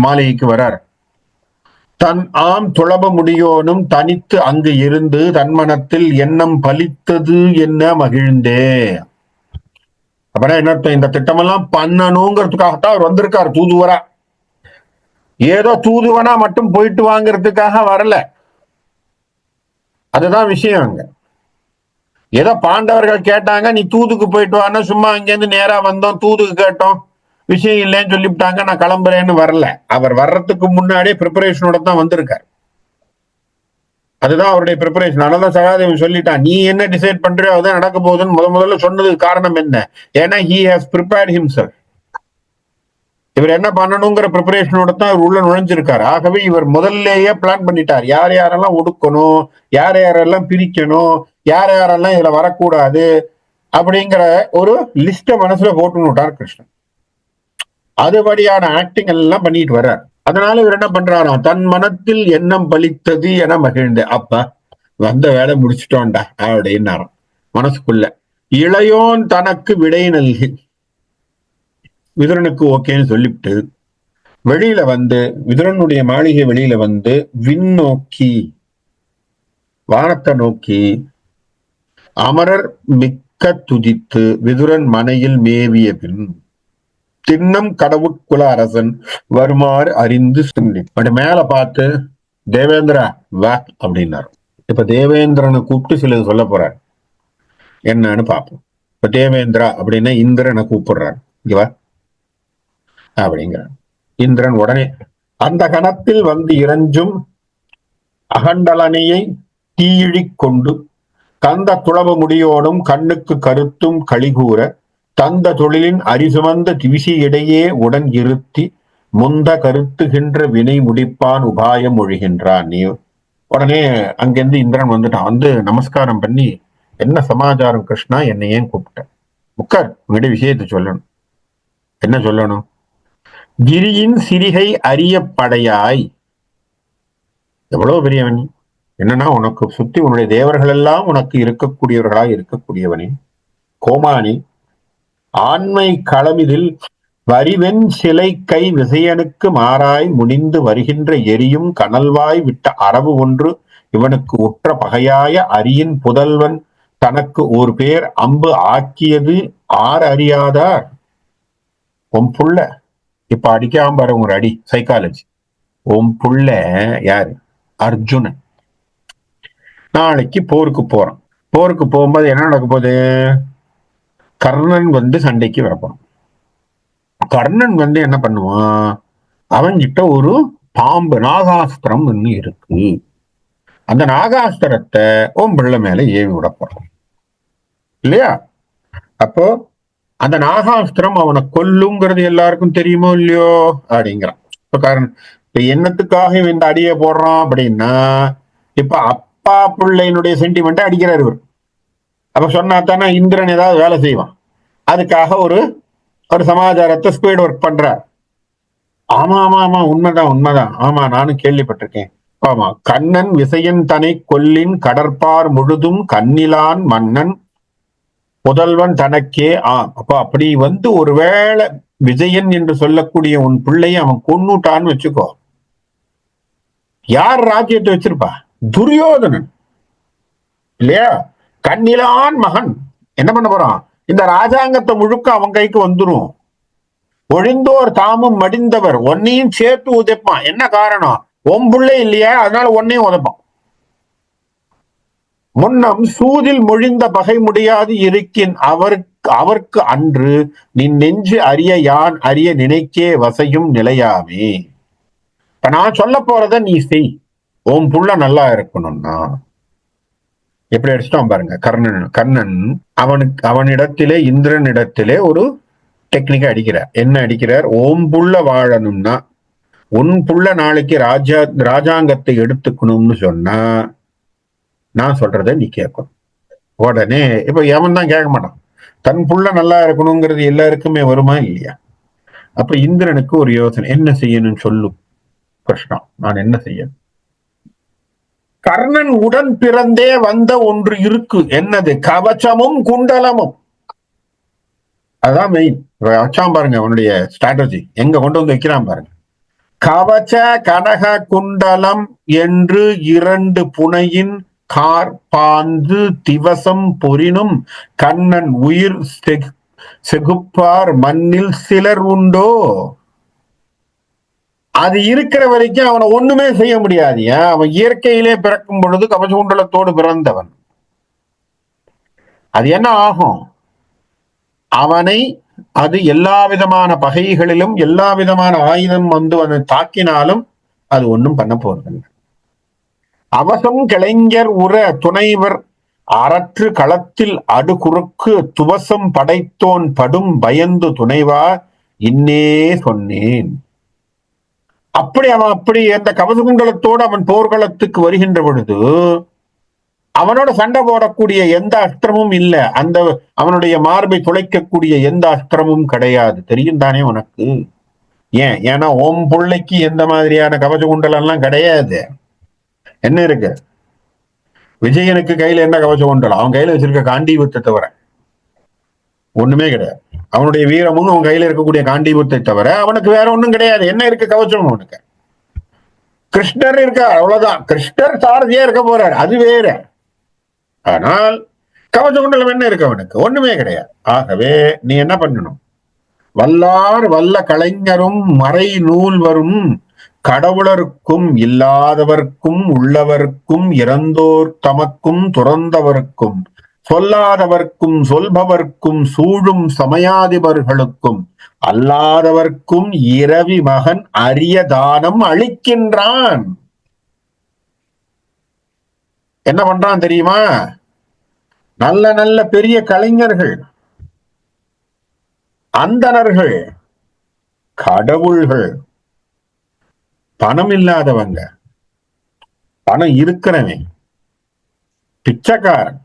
மாளிகைக்கு வரார். தன் ஆம் துளப முடியோனும் தனித்து அங்கு இருந்து தன்மனத்தில் எண்ணம் பலித்தது என்ன மகிழ்ந்தே. அப்புறம் என்ன, இந்த திட்டமெல்லாம் பண்ணணுங்கிறதுக்காகத்தான் அவர் வந்திருக்காரு தூதுவரா. ஏதோ தூதுவனா மட்டும் போயிட்டு வாங்கிறதுக்காக வரல. அதுதான் விஷயம். அங்க ஏதோ பாண்டவர்கள் கேட்டாங்க, நீ தூதுக்கு போயிட்டு வானா, சும்மா அங்கேருந்து நேரா வந்தோம், தூதுக்கு கேட்டோம், விஷயம் இல்லைன்னு சொல்லிவிட்டாங்க, நான் கிளம்புறேன்னு வரல. அவர் வர்றதுக்கு முன்னாடியே ப்ரிப்பரேஷனோட தான் வந்திருக்கார். அதுதான் அவருடைய ப்ரிப்பரேஷன். அதனாலதான் சகாதேவன் சொல்லிட்டான், நீ என்ன டிசைட் பண்றியோ அதான் நடக்க போகுதுன்னு முதல்ல சொன்னதுக்கு காரணம் என்ன? ஏன்னா he has prepared himself. இவர் என்ன பண்ணணுங்கிற ப்ரிப்பரேஷனோட தான் இவர் உள்ள நுழைஞ்சிருக்காரு. ஆகவே இவர் முதல்லயே பிளான் பண்ணிட்டார், யார் யாரெல்லாம் ஒடுக்கணும், யார் யாரெல்லாம் பிரிக்கணும், யார் யாரெல்லாம் இதுல வரக்கூடாது அப்படிங்கிற ஒரு லிஸ்ட மனசுல போட்டுட்டார் கிருஷ்ணன். அதுபடியான ஆக்டிங் எல்லாம் பண்ணிட்டு வர்றார். அதனால இவர் என்ன பண்றாராம், தன் மனத்தில் எண்ணம் பலித்தது என மகிழ்ந்து, அப்ப வந்த வேலை முடிச்சுட்டோம்டா அப்படின்னாராம் மனசுக்குள்ள. இளையோன் தனக்கு விடை நல்கி, விதுரனுக்கு ஓகேன்னு சொல்லிவிட்டு வெளியில வந்து, விதுரனுடைய மாளிகை வெளியில வந்து விண்ணோக்கி வானத்தை நோக்கி அமரர் மிக்க துதித்து விதுரன் மனையில் மேவிய பின் திண்ணம் கடவுட்குல அரசன் வருமாறு அறிந்து சொல்லி மேல பார்த்து தேவேந்திரா வா அப்படின்னாரு. இப்ப தேவேந்திரனை கூப்பிட்டு சிலது சொல்ல போறார், என்னன்னு பார்ப்போம். இப்ப தேவேந்திரா அப்படின்னா இந்திரனை கூப்பிடுறார், இங்க வா அப்படிங்கிறார். இந்திரன் உடனே அந்த கணத்தில் வந்து இறஞ்சும் அகண்டலனையை தீயிழிக் கொண்டு கந்த துளப முடியோடும் கண்ணுக்கு கருத்தும் களிகூற தந்த தொழிலின் அரிசுமந்த திவிசி இடையே உடன் இருத்தி முந்த கருத்துகின்ற வினை முடிப்பான் உபாயம் ஒழிகின்றான். நீ உடனே அங்கிருந்து இந்திரன் வந்துட்டான். வந்து நமஸ்காரம் பண்ணி, என்ன சமாச்சாரம் கிருஷ்ணா, என்னை ஏன் கூப்பிட்ட? உட்கார், உங்ககிட்ட விஷயத்தை சொல்லணும். என்ன சொல்லணும்? கிரியின் சிறிகை அரிய படையாய், எவ்வளவு பெரியவன், என்னன்னா உனக்கு சுத்தி உன்னுடைய தேவர்கள் எல்லாம் உனக்கு இருக்கக்கூடியவர்களாய் இருக்கக்கூடியவனே, கோமானி ஆண்மை களமிதில் வரிவெண் சிலை கை விசையனுக்கு மாறாய் முனிந்து வருகின்ற எரியும் கனல்வாய் விட்ட அரவு ஒன்று இவனுக்கு உற்ற பகையாய அரியின் புதல்வன் தனக்கு ஒரு பேர் அம்பு ஆக்கியது ஆர் அறியாதார். உன் புள்ள இப்ப அடிக்காம பாரு, ஒரு அடி சைக்காலஜி. உன் புள்ள யாரு? அர்ஜுனன். நாளைக்கு போருக்கு போறான். போருக்கு போகும்போது என்ன நடக்க போகுது? கர்ணன் வந்து சண்டைக்கு வரப்போம். கர்ணன் வந்து என்ன பண்ணுவான், அவன்கிட்ட ஒரு பாம்பு நாகாஸ்திரம் ஒண்ணு இருக்கு. அந்த நாகாஸ்திரத்தை உன் பிள்ளை மேல ஏவி விட போறான் இல்லையா? அப்போ அந்த நாகாஸ்திரம் அவனை கொல்லுங்கிறது எல்லாருக்கும் தெரியுமோ இல்லையோ அப்படிங்கிறான். இப்ப இப்ப என்னத்துக்காக இந்த அடியை போடுறான் அப்படின்னா, இப்ப அப்பா பிள்ளையினுடைய சென்டிமெண்ட் அடிக்கிறார் இவர். அப்ப சொன்னா தானே இந்திரன் ஏதாவது வேலை செய்வான். அதுக்காக ஒரு சமாச்சாரத்தை ஸ்பீட் ஒர்க் பண்றார். ஆமா ஆமா ஆமா, உண்மைதான். ஆமா, நானும் கேள்விப்பட்டிருக்கேன். ஆமா, கண்ணன் விசையன் தனை கொல்லின் கடற்பார் முழுதும் கண்ணிலான் மன்னன் புதல்வன் தனக்கே. அப்ப அப்படி வந்து ஒருவேளை விஜயன் என்று சொல்லக்கூடிய உன் பிள்ளைய அவன் கொன்னுட்டான்னு வச்சுக்கோ, யார் ராஜ்யத்தை வச்சிருப்பா? துரியோதனன் இல்லையா? கண்ணிலான் மகன் என்ன பண்ண போறான்? இந்த ராஜாங்கத்தை முழுக்க அவன் கைக்கு வந்துரும். ஒழிந்தோர் தாமும் மடிந்தவர் ஒன்னையும் சேர்த்து உதைப்பான். என்ன காரணம்? உன் புள்ளை இல்லையா, அதனால ஒன்னையும் உதப்பான். முன்னம் சூதில் மொழிந்த பகை முடியாது இருக்கின் அவர்க்கு அன்று நின் நெஞ்சு அறிய யான் அறிய நினைக்கே வசையும் நிலையாமே. இப்ப நான் சொல்ல போறத நீ செய், உன் புள்ள நல்லா இருக்கணும்னா. எப்படி அடிச்சிட்டான் பாருங்க கர்ணன் அவனிடத்திலே இந்திரனிடத்திலே ஒரு டெக்னிக்கா அடிக்கிறார். என்ன அடிக்கிறார்? ஓம் புள்ள வாழணும்னா, உன் புள்ள நாளைக்கு ராஜாங்கத்தை எடுத்துக்கணும்னு சொன்னா நான் சொல்றத நீ கேட்கணும். உடனே இப்ப எவன் தான் கேட்க மாட்டான். தன் புள்ள நல்லா இருக்கணுங்கிறது எல்லாருக்குமே வருமா இல்லையா? அப்ப இந்திரனுக்கு ஒரு யோசனை, என்ன செய்யணும் சொல்லு கிருஷ்ணா, நான் என்ன செய்யணும்? கர்ணன் உடன் பிறந்தே வந்த ஒன்று இருக்கு, என்னது? கவச்சமும் குண்டலமும். அதுதான் மெயின். வச்சான் பாருங்க அவனுடைய ஸ்ட்ராட்டஜி, எங்க கொண்டு வந்து வைக்கிறான் பாருங்க. கவச்ச கனக குண்டலம் என்று 2 புனையின் கார்பாந்து திவசம் பொறினும் கண்ணன் உயிர் செகுப்பார் மண்ணில் சிலர் உண்டோ. அது இருக்கிற வரைக்கும் அவனை ஒண்ணுமே செய்ய முடியாது. அவன் இயற்கையிலே பிறக்கும் பொழுது கவச குண்டலத்தோடு பிறந்தவன். அது என்ன ஆகும்? அவனை அது எல்லா விதமான பகைகளிலும் எல்லா விதமான ஆயுதம் வந்து அவனை தாக்கினாலும் அது ஒன்றும் பண்ண போறதில்லை. அவசம் கிளைஞர் உற துணைவர் அறற்று களத்தில் அடுகுறுக்கு துவசம் படைத்தோன் படும் பயந்து துணைவா இன்னே சொன்னேன். அப்படி அந்த கவசகுண்டலத்தோடு அவன் போர்க்களத்துக்கு வருகின்ற பொழுது அவனோட சண்டை போடக்கூடிய எந்த அஸ்திரமும் இல்லை, அந்த அவனுடைய மார்பை துளைக்கக்கூடிய எந்த அஸ்திரமும் கிடையாது. தெரியும் தானே உனக்கு? ஏன்னா ஓம் பிள்ளைக்கு எந்த மாதிரியான கவச குண்டலம் எல்லாம் கிடையாது. என்ன இருக்கு? விஜயனுக்கு கையில என்ன கவச குண்டலம்? அவன் கையில வச்சிருக்க காண்டீபத்தை தவிர ஒண்ணுமே கிடையாது. அவனுடைய வீரமும் அவன் கையில இருக்கக்கூடிய காண்டீபத்தை தவிர அவனுக்கு வேற ஒண்ணும் கிடையாது. என்ன இருக்கு கவசம் அவனுக்கு? கிருஷ்ணர் இருக்கார், அவ்வளவுதான். கிருஷ்ணர் சாரதியா இருக்க போறார், அது வேற. ஆனால் கவச குண்டலம் என்ன இருக்கு அவனுக்கு? ஒண்ணுமே கிடையாது. ஆகவே நீ என்ன பண்ணணும்? வல்லார் வல்ல கலைஞரும் மறை நூல் வரும் கடவுளருக்கும் இல்லாதவர்க்கும் உள்ளவர்க்கும் இறந்தோர் தமக்கும் துறந்தவர்க்கும் சொல்லாதவர்க்கும் சொல்பவர்க்கும் சூழும் சமயாதிபர்களுக்கும் அல்லாதவர்க்கும் இரவி மகன் அரிய தானம் அளிக்கின்றான். என்ன பண்றான் தெரியுமா? நல்ல நல்ல பெரிய கலைஞர்கள், அந்தணர்கள், கடவுள்கள், பணம் இல்லாதவங்க, பணம் இருக்கிறவன், பிச்சைக்காரன்,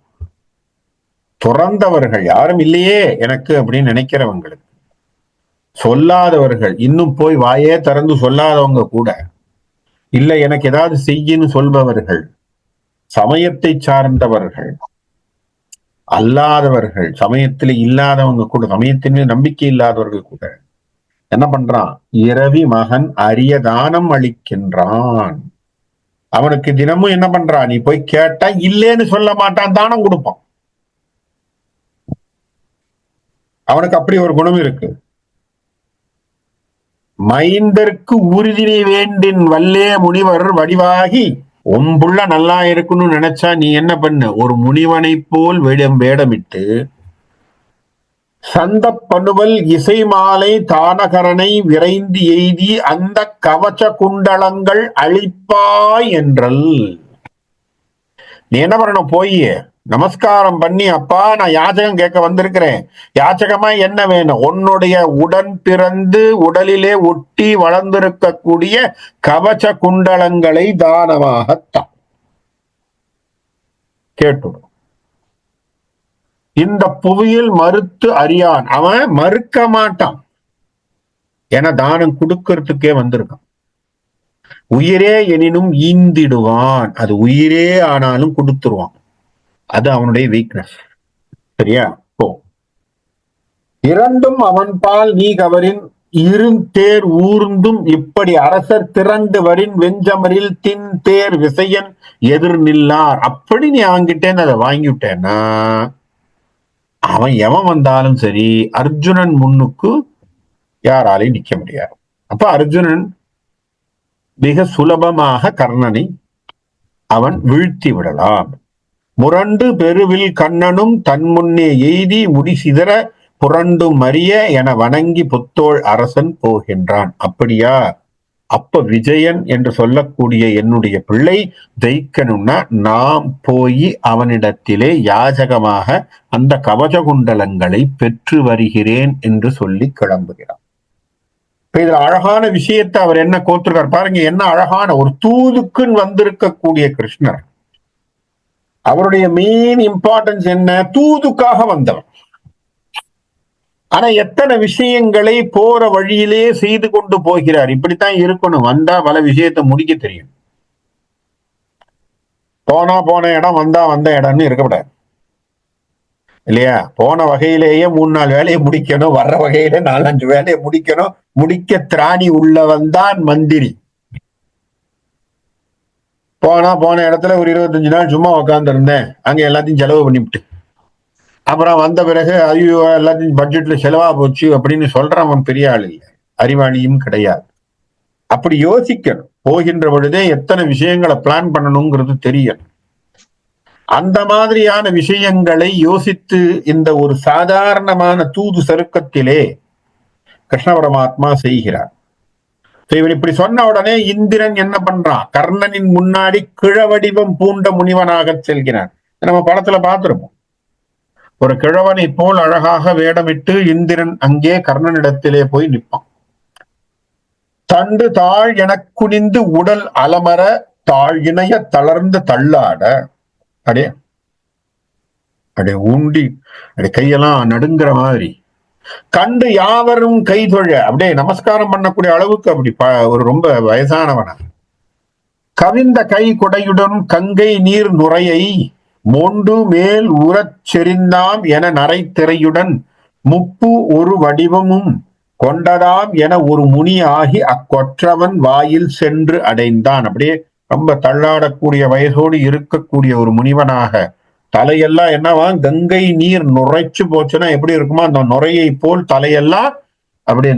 துறந்தவர்கள், யாரும் இல்லையே எனக்கு அப்படின்னு நினைக்கிறவங்களுக்கு, சொல்லாதவர்கள், இன்னும் போய் வாயே திறந்து சொல்லாதவங்க கூட, இல்ல எனக்கு ஏதாவது செய்யின்னு சொல்பவர்கள், சமயத்தை சார்ந்தவர்கள், அல்லாதவர்கள், சமயத்தில் இல்லாதவங்க கூட, சமயத்தின் மீது நம்பிக்கை இல்லாதவர்கள் கூட என்ன பண்றான்? இரவி மகன் அரிய தானம் அளிக்கின்றான். அவனுக்கு தினமும் என்ன பண்றான்? நீ போய் கேட்டா இல்லேன்னு சொல்ல மாட்டான், தானம் கொடுப்பான். அவனுக்கு அப்படி ஒரு குணம் இருக்கு. மைந்தருக்கு உறுதினை வேண்டின் வல்லே முனிவர் வடிவாகி உம்புள்ள நல்லா இருக்கணும்னு நினைச்சா நீ என்ன பண்ணு? ஒரு முனிவனை போல் வேடமிட்டு சந்த பணுவல் இசை மாலை தானகரனை விரைந்து எய்தி அந்த கவச்ச குண்டலங்கள் அழிப்பாய் என்றல். நீ என்ன பண்ணணும்? போய் நமஸ்காரம் பண்ணி, அப்பா நான் யாச்சகம் கேட்க வந்திருக்கிறேன், யாச்சகமா என்ன வேணும்? உன்னுடைய உடன் பிறந்து உடலிலே ஒட்டி வளர்ந்திருக்கக்கூடிய கவச்ச குண்டலங்களை தானமாகத்தான் கேட்டுடும். இந்த புவியில் மறுத்து அறியான். அவன் மறுக்க மாட்டான், என தானம் கொடுக்கறதுக்கே வந்திருக்கான். உயிரே எனினும் ஈந்திடுவான். அது உயிரே ஆனாலும் கொடுத்துருவான். அது அவனுடைய வீக்னஸ். சரியா? போ. இரண்டும் அவன் பால் நீ கவரின் இருந்தேர் ஊர்ந்தும் இப்படி அரசர் திரண்டு வரின் வெஞ்சமரில் தின் தேர் விசையன் எதிர் நில்லார். அப்படி நீ அவன்கிட்டேன்னு அதை வாங்கிவிட்டேன்னா அவன் எவன் வந்தாலும் சரி அர்ஜுனன் முன்னுக்கு யாராலையும் நிக்க முடியாது. அப்ப அர்ஜுனன் மிக சுலபமாக கர்ணனை அவன் வீழ்த்தி விடலாம். முரண்டு பெருவில் கண்ணனும் தன் முன்னே எய்தி முடிசிதற புரண்டும் மறிய என வணங்கி புத்தோள் அரசன் போகின்றான். அப்படியா? அப்ப விஜயன் என்று சொல்லக்கூடிய என்னுடைய பிள்ளை ஜெயிக்கணும்னா நாம் போய் அவனிடத்திலே யாஜகமாக அந்த கவச குண்டலங்களை பெற்று வருகிறேன் என்று சொல்லி கிளம்புகிறார். இப்ப இதுல அழகான விஷயத்தை அவர் என்ன கோத்திருக்கார் பாருங்க. என்ன அழகான ஒரு தூதுக்குன்னு வந்திருக்கக்கூடிய கிருஷ்ணர், அவருடைய மெயின் இம்பார்ட்டன்ஸ் என்ன? தூதுக்காக வந்தவர். ஆனா எத்தனை விஷயங்களை போற வழியிலே செய்து கொண்டு போகிறார். இப்படித்தான் இருக்கணும். வந்தா பல விஷயத்தை முடிக்க தெரியும். போன இடம், வந்தா வந்த இடம்னு இருக்கக்கூடாது இல்லையா? போன வகையிலேயே 3-4 வேலையை முடிக்கணும், வர்ற வகையில 4-5 வேலையை முடிக்கணும். முடிக்க திராணி உள்ளவன் தான் மந்திரி. போன இடத்துல ஒரு 25 நாள் சும்மா உட்கார்ந்து இருந்தேன், அங்க எல்லாத்தையும் செலவு பண்ணிவிட்டு அப்புறம் வந்த பிறகு ஐயோ எல்லாத்தையும் பட்ஜெட்ல செலவா போச்சு அப்படின்னு சொல்றவன் பெரிய ஆள் இல்லை, அறிவாளியும் கிடையாது. அப்படி யோசிக்கணும். போகின்ற பொழுதே எத்தனை விஷயங்களை பிளான் பண்ணணுங்கிறது தெரியணும். அந்த மாதிரியான விஷயங்களை யோசித்து இந்த ஒரு சாதாரணமான தூது சருக்கத்திலே கிருஷ்ண பரமாத்மா செய்கிறார். இவன் இப்படி சொன்ன உடனே இந்திரன் என்ன பண்றான்? கர்ணனின் முன்னாடி கிழவடிவம் பூண்ட முனிவனாக செல்கிறான். நம்ம படத்துல பார்த்திருப்போம். ஒரு கிழவனை போல் அழகாக வேடமிட்டு இந்திரன் அங்கே கர்ணனிடத்திலே போய் நிற்பான். தண்டு தாழ் எனக் குனிந்து உடல் அலமர தாழ் இணைய தளர்ந்து தள்ளாட, அடே ஊண்டி கையெல்லாம் நடுங்கிற மாதிரி கண்டு யாவரும் கைதொழ அப்படியே நமஸ்காரம் பண்ணக்கூடிய அளவுக்கு அப்படி ஒரு ரொம்ப வயசானவன கவிந்த கை கொடையுடன் கங்கை நீர் நுரையை மொண்டு மேல் உரச் செறிந்தாம் என நரைத்திரையுடன் முப்பு ஒரு வடிவமும் கொண்டதாம் என ஒரு முனி ஆகி அக்கொற்றவன் வாயில் சென்று அடைந்தான். அப்படியே ரொம்ப தள்ளாடக்கூடிய வயசோடு இருக்கக்கூடிய ஒரு முனிவனாக, தலையெல்லாம் என்னவா கங்கை நீர் நுரைச்சு போச்சுன்னா எப்படி இருக்குமோ அந்த நுரையை போல் தலையெல்லாம் அப்படி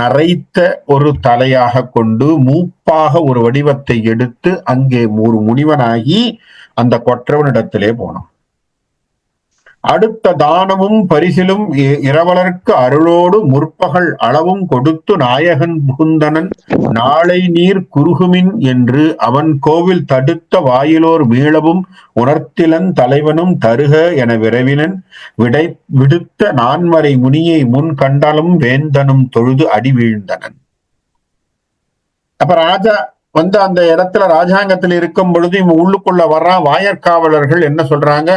நரைத்த ஒரு தலையாக கொண்டு மூப்பாக ஒரு வடிவத்தை எடுத்து அங்கே ஒரு முனிவனாகி அந்த கொற்றவனிடத்திலே போனான். அடுத்த தானமும் பரிசிலும் இரவலருக்கு அருளோடு முற்பகல் அளவும் கொடுத்து நாயகன் புகுந்தனன் நாளை நீர் குறுகுமின் என்று அவன் கோவில் தடுத்த வாயிலோர் மீளவும் உணர்த்திலன் தலைவனும் தருக என விரைவினன் விடுத்த நான்மறை முனியை முன் கண்டாலும் வேந்தனும் தொழுது அடி வீழ்ந்தனன். அப்ப ராஜா அந்த இடத்துல ராஜாங்கத்தில் இருக்கும் பொழுது இவன் உள்ளுக்குள்ள வர்றான். வாயற்காவலர்கள் என்ன சொல்றாங்க?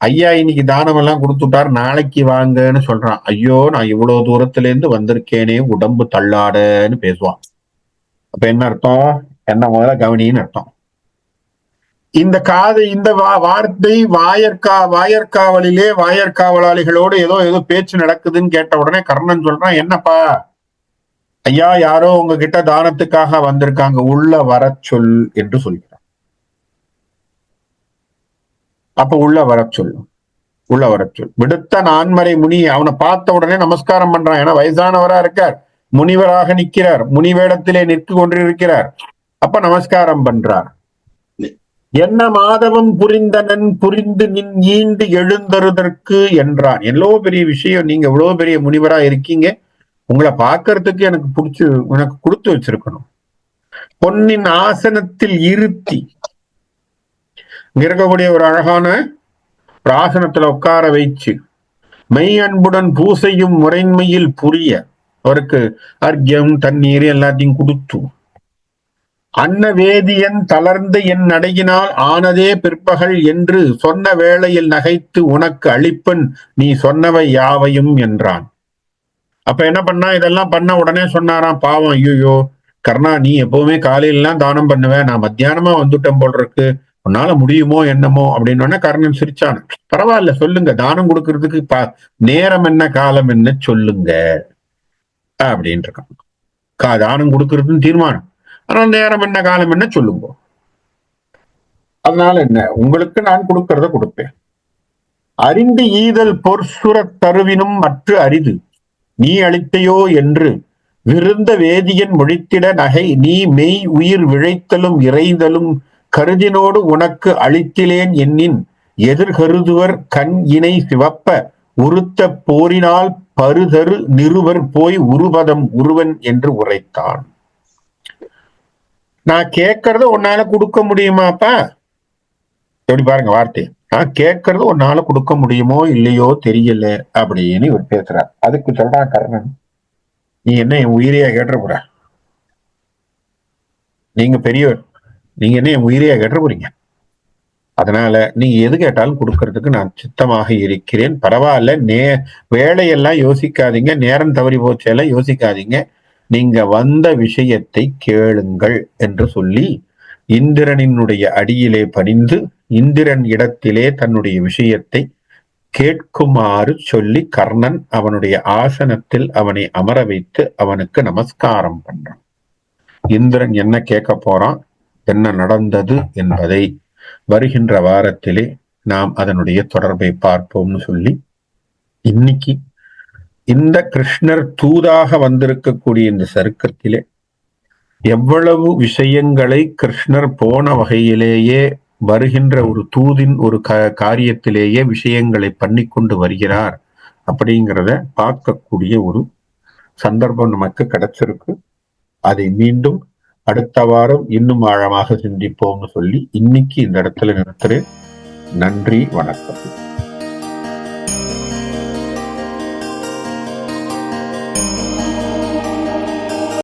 ஐயா இன்னைக்கு தானம் எல்லாம் கொடுத்துட்டார், நாளைக்கு வாங்கன்னு சொல்றான். ஐயோ நான் இவ்வளவு தூரத்துல இருந்து வந்திருக்கேனே, உடம்பு தள்ளாடன்னு பேசுவான். அப்ப என்ன அர்த்தம்? என்ன முதல்ல கவனின்னு அர்த்தம். இந்த வார்த்தை வாயற்காவலிலே வாயற்காவலாளிகளோடு ஏதோ பேச்சு நடக்குதுன்னு கேட்ட உடனே கர்ணன் சொல்றான், என்னப்பா ஐயா யாரோ உங்ககிட்ட தானத்துக்காக வந்திருக்காங்க, உள்ள வர சொல் என்று சொல்கிறான். அப்ப உள்ள வர சொல் விடுத்த நான்மறை முனி அவனை பார்த்த உடனே நமஸ்காரம் பண்றான். ஏன்னா வயசானவரா இருக்கார், முனிவராக நிற்கிறார், முனிவேடத்திலே நிற்கு கொண்டிருக்கிறார். அப்ப நமஸ்காரம் பண்றார். என்ன மாதவம் புரிந்தனன் புரிந்து நின் ஈண்டு எழுந்தருதற்கு என்றான். எவ்வளவு பெரிய விஷயம், நீங்க எவ்வளவு பெரிய முனிவரா இருக்கீங்க, உங்களை பார்க்கறதுக்கு எனக்கு கொடுத்து வச்சிருக்கணும். பொன்னின் ஆசனத்தில் இருத்தி இருக்கக்கூடிய ஒரு அழகான ஆசனத்துல உட்கார வைச்சு மெய் அன்புடன் பூசையும் முறைமையில் புரிய அவருக்கு அர்க்கியம் தண்ணீர் எல்லாத்தையும் கொடுத்து அன்ன வேதியன் தளர்ந்து என் நடையினால் ஆனதே பிற்பகல் என்று சொன்ன வேளையில் நகைத்து உனக்கு அளிப்பன் நீ சொன்னவை யாவையும் என்றான். அப்ப என்ன பண்ணா? இதெல்லாம் பண்ண உடனே சொன்னாராம், பாவம் ஐயோ கர்ணா நீ எப்பவுமே காலையிலாம் தானம் பண்ணுவேன், நான் மத்தியானமா வந்துட்டேன் போல் இருக்கு, உன்னால முடியுமோ என்னமோ அப்படின்னு. கர்ணன் சிரிச்சான். பரவாயில்ல சொல்லுங்க, தானம் கொடுக்கறதுக்கு நேரம் என்ன காலம் என்ன சொல்லுங்க அப்படின்னு இருக்கான். தானம் கொடுக்கறதுன்னு தீர்மானம், ஆனால் நேரம் என்ன காலம் என்ன சொல்லுங்க. அதனால என்ன, உங்களுக்கு நான் கொடுக்கறத கொடுப்பேன். அறிந்து ஈதல் பொற்சுர தருவினும் மற்ற அரிது நீ அளித்தையோ என்று விருந்த வேதியன் மொழித்திட நகை நீ மெய் உயிர் விழைத்தலும் இறைதலும் கருதினோடு உனக்கு அளித்திலேன் எண்ணின் எதிர்கருதுவர் கண் இணை சிவப்ப உருத்த போரினால் பருதரு நிருவர் போய் உருபதம் உருவன் என்று உரைத்தான். நான் கேட்கறத உன்னால கொடுக்க முடியுமாப்பா? எப்படி பாருங்க வார்த்தை. நான் கேட்கறது உன்னால கொடுக்க முடியுமோ இல்லையோ தெரியல அப்படின்னு இவர் பேசுறார். அதுக்கு சொல்றான் கர்ணன், நீ என்ன என் உயிரையா கேட்டுற போற? நீங்க பெரியவர், நீங்க என்ன என் உயிரையா கேட்டுற போறீங்க? அதனால நீங்க எது கேட்டாலும் கொடுக்கறதுக்கு நான் சித்தமாக இருக்கிறேன். பரவாயில்ல, வேலையெல்லாம் யோசிக்காதீங்க, நேரம் தவறி போச்செல்லாம் யோசிக்காதீங்க, நீங்க வந்த விஷயத்தை கேளுங்கள் என்று சொல்லி இந்திரனினுடைய அடியிலே பணிந்து இந்திரன் இடத்திலே தன்னுடைய விஷயத்தை கேட்குமாறு சொல்லி கர்ணன் அவனுடைய ஆசனத்தில் அவனை அமர வைத்து அவனுக்கு நமஸ்காரம் பண்றான். இந்திரன் என்ன கேட்க போறான், என்ன நடந்தது என்பதை வருகின்ற வாரத்திலே நாம் அதனுடைய தொடர்பை பார்ப்போம்னு சொல்லி இன்னைக்கு இந்த கிருஷ்ணர் தூதாக வந்திருக்கக்கூடிய இந்த சருக்கத்திலே எவ்வளவு விஷயங்களை கிருஷ்ணர் போன வகையிலேயே வருகின்ற ஒரு தூதின் ஒரு காரியத்திலேயே விஷயங்களை பண்ணி கொண்டு வருகிறார் அப்படிங்கிறத பார்க்கக்கூடிய ஒரு சந்தர்ப்பம் நமக்கு கிடைச்சிருக்கு. அதை மீண்டும் அடுத்த வாரம் இன்னும் ஆழமாக சிந்திப்போம்னு சொல்லி இன்னைக்கு இந்த இடத்துல நிறுத்துறேன். நன்றி, வணக்கம்.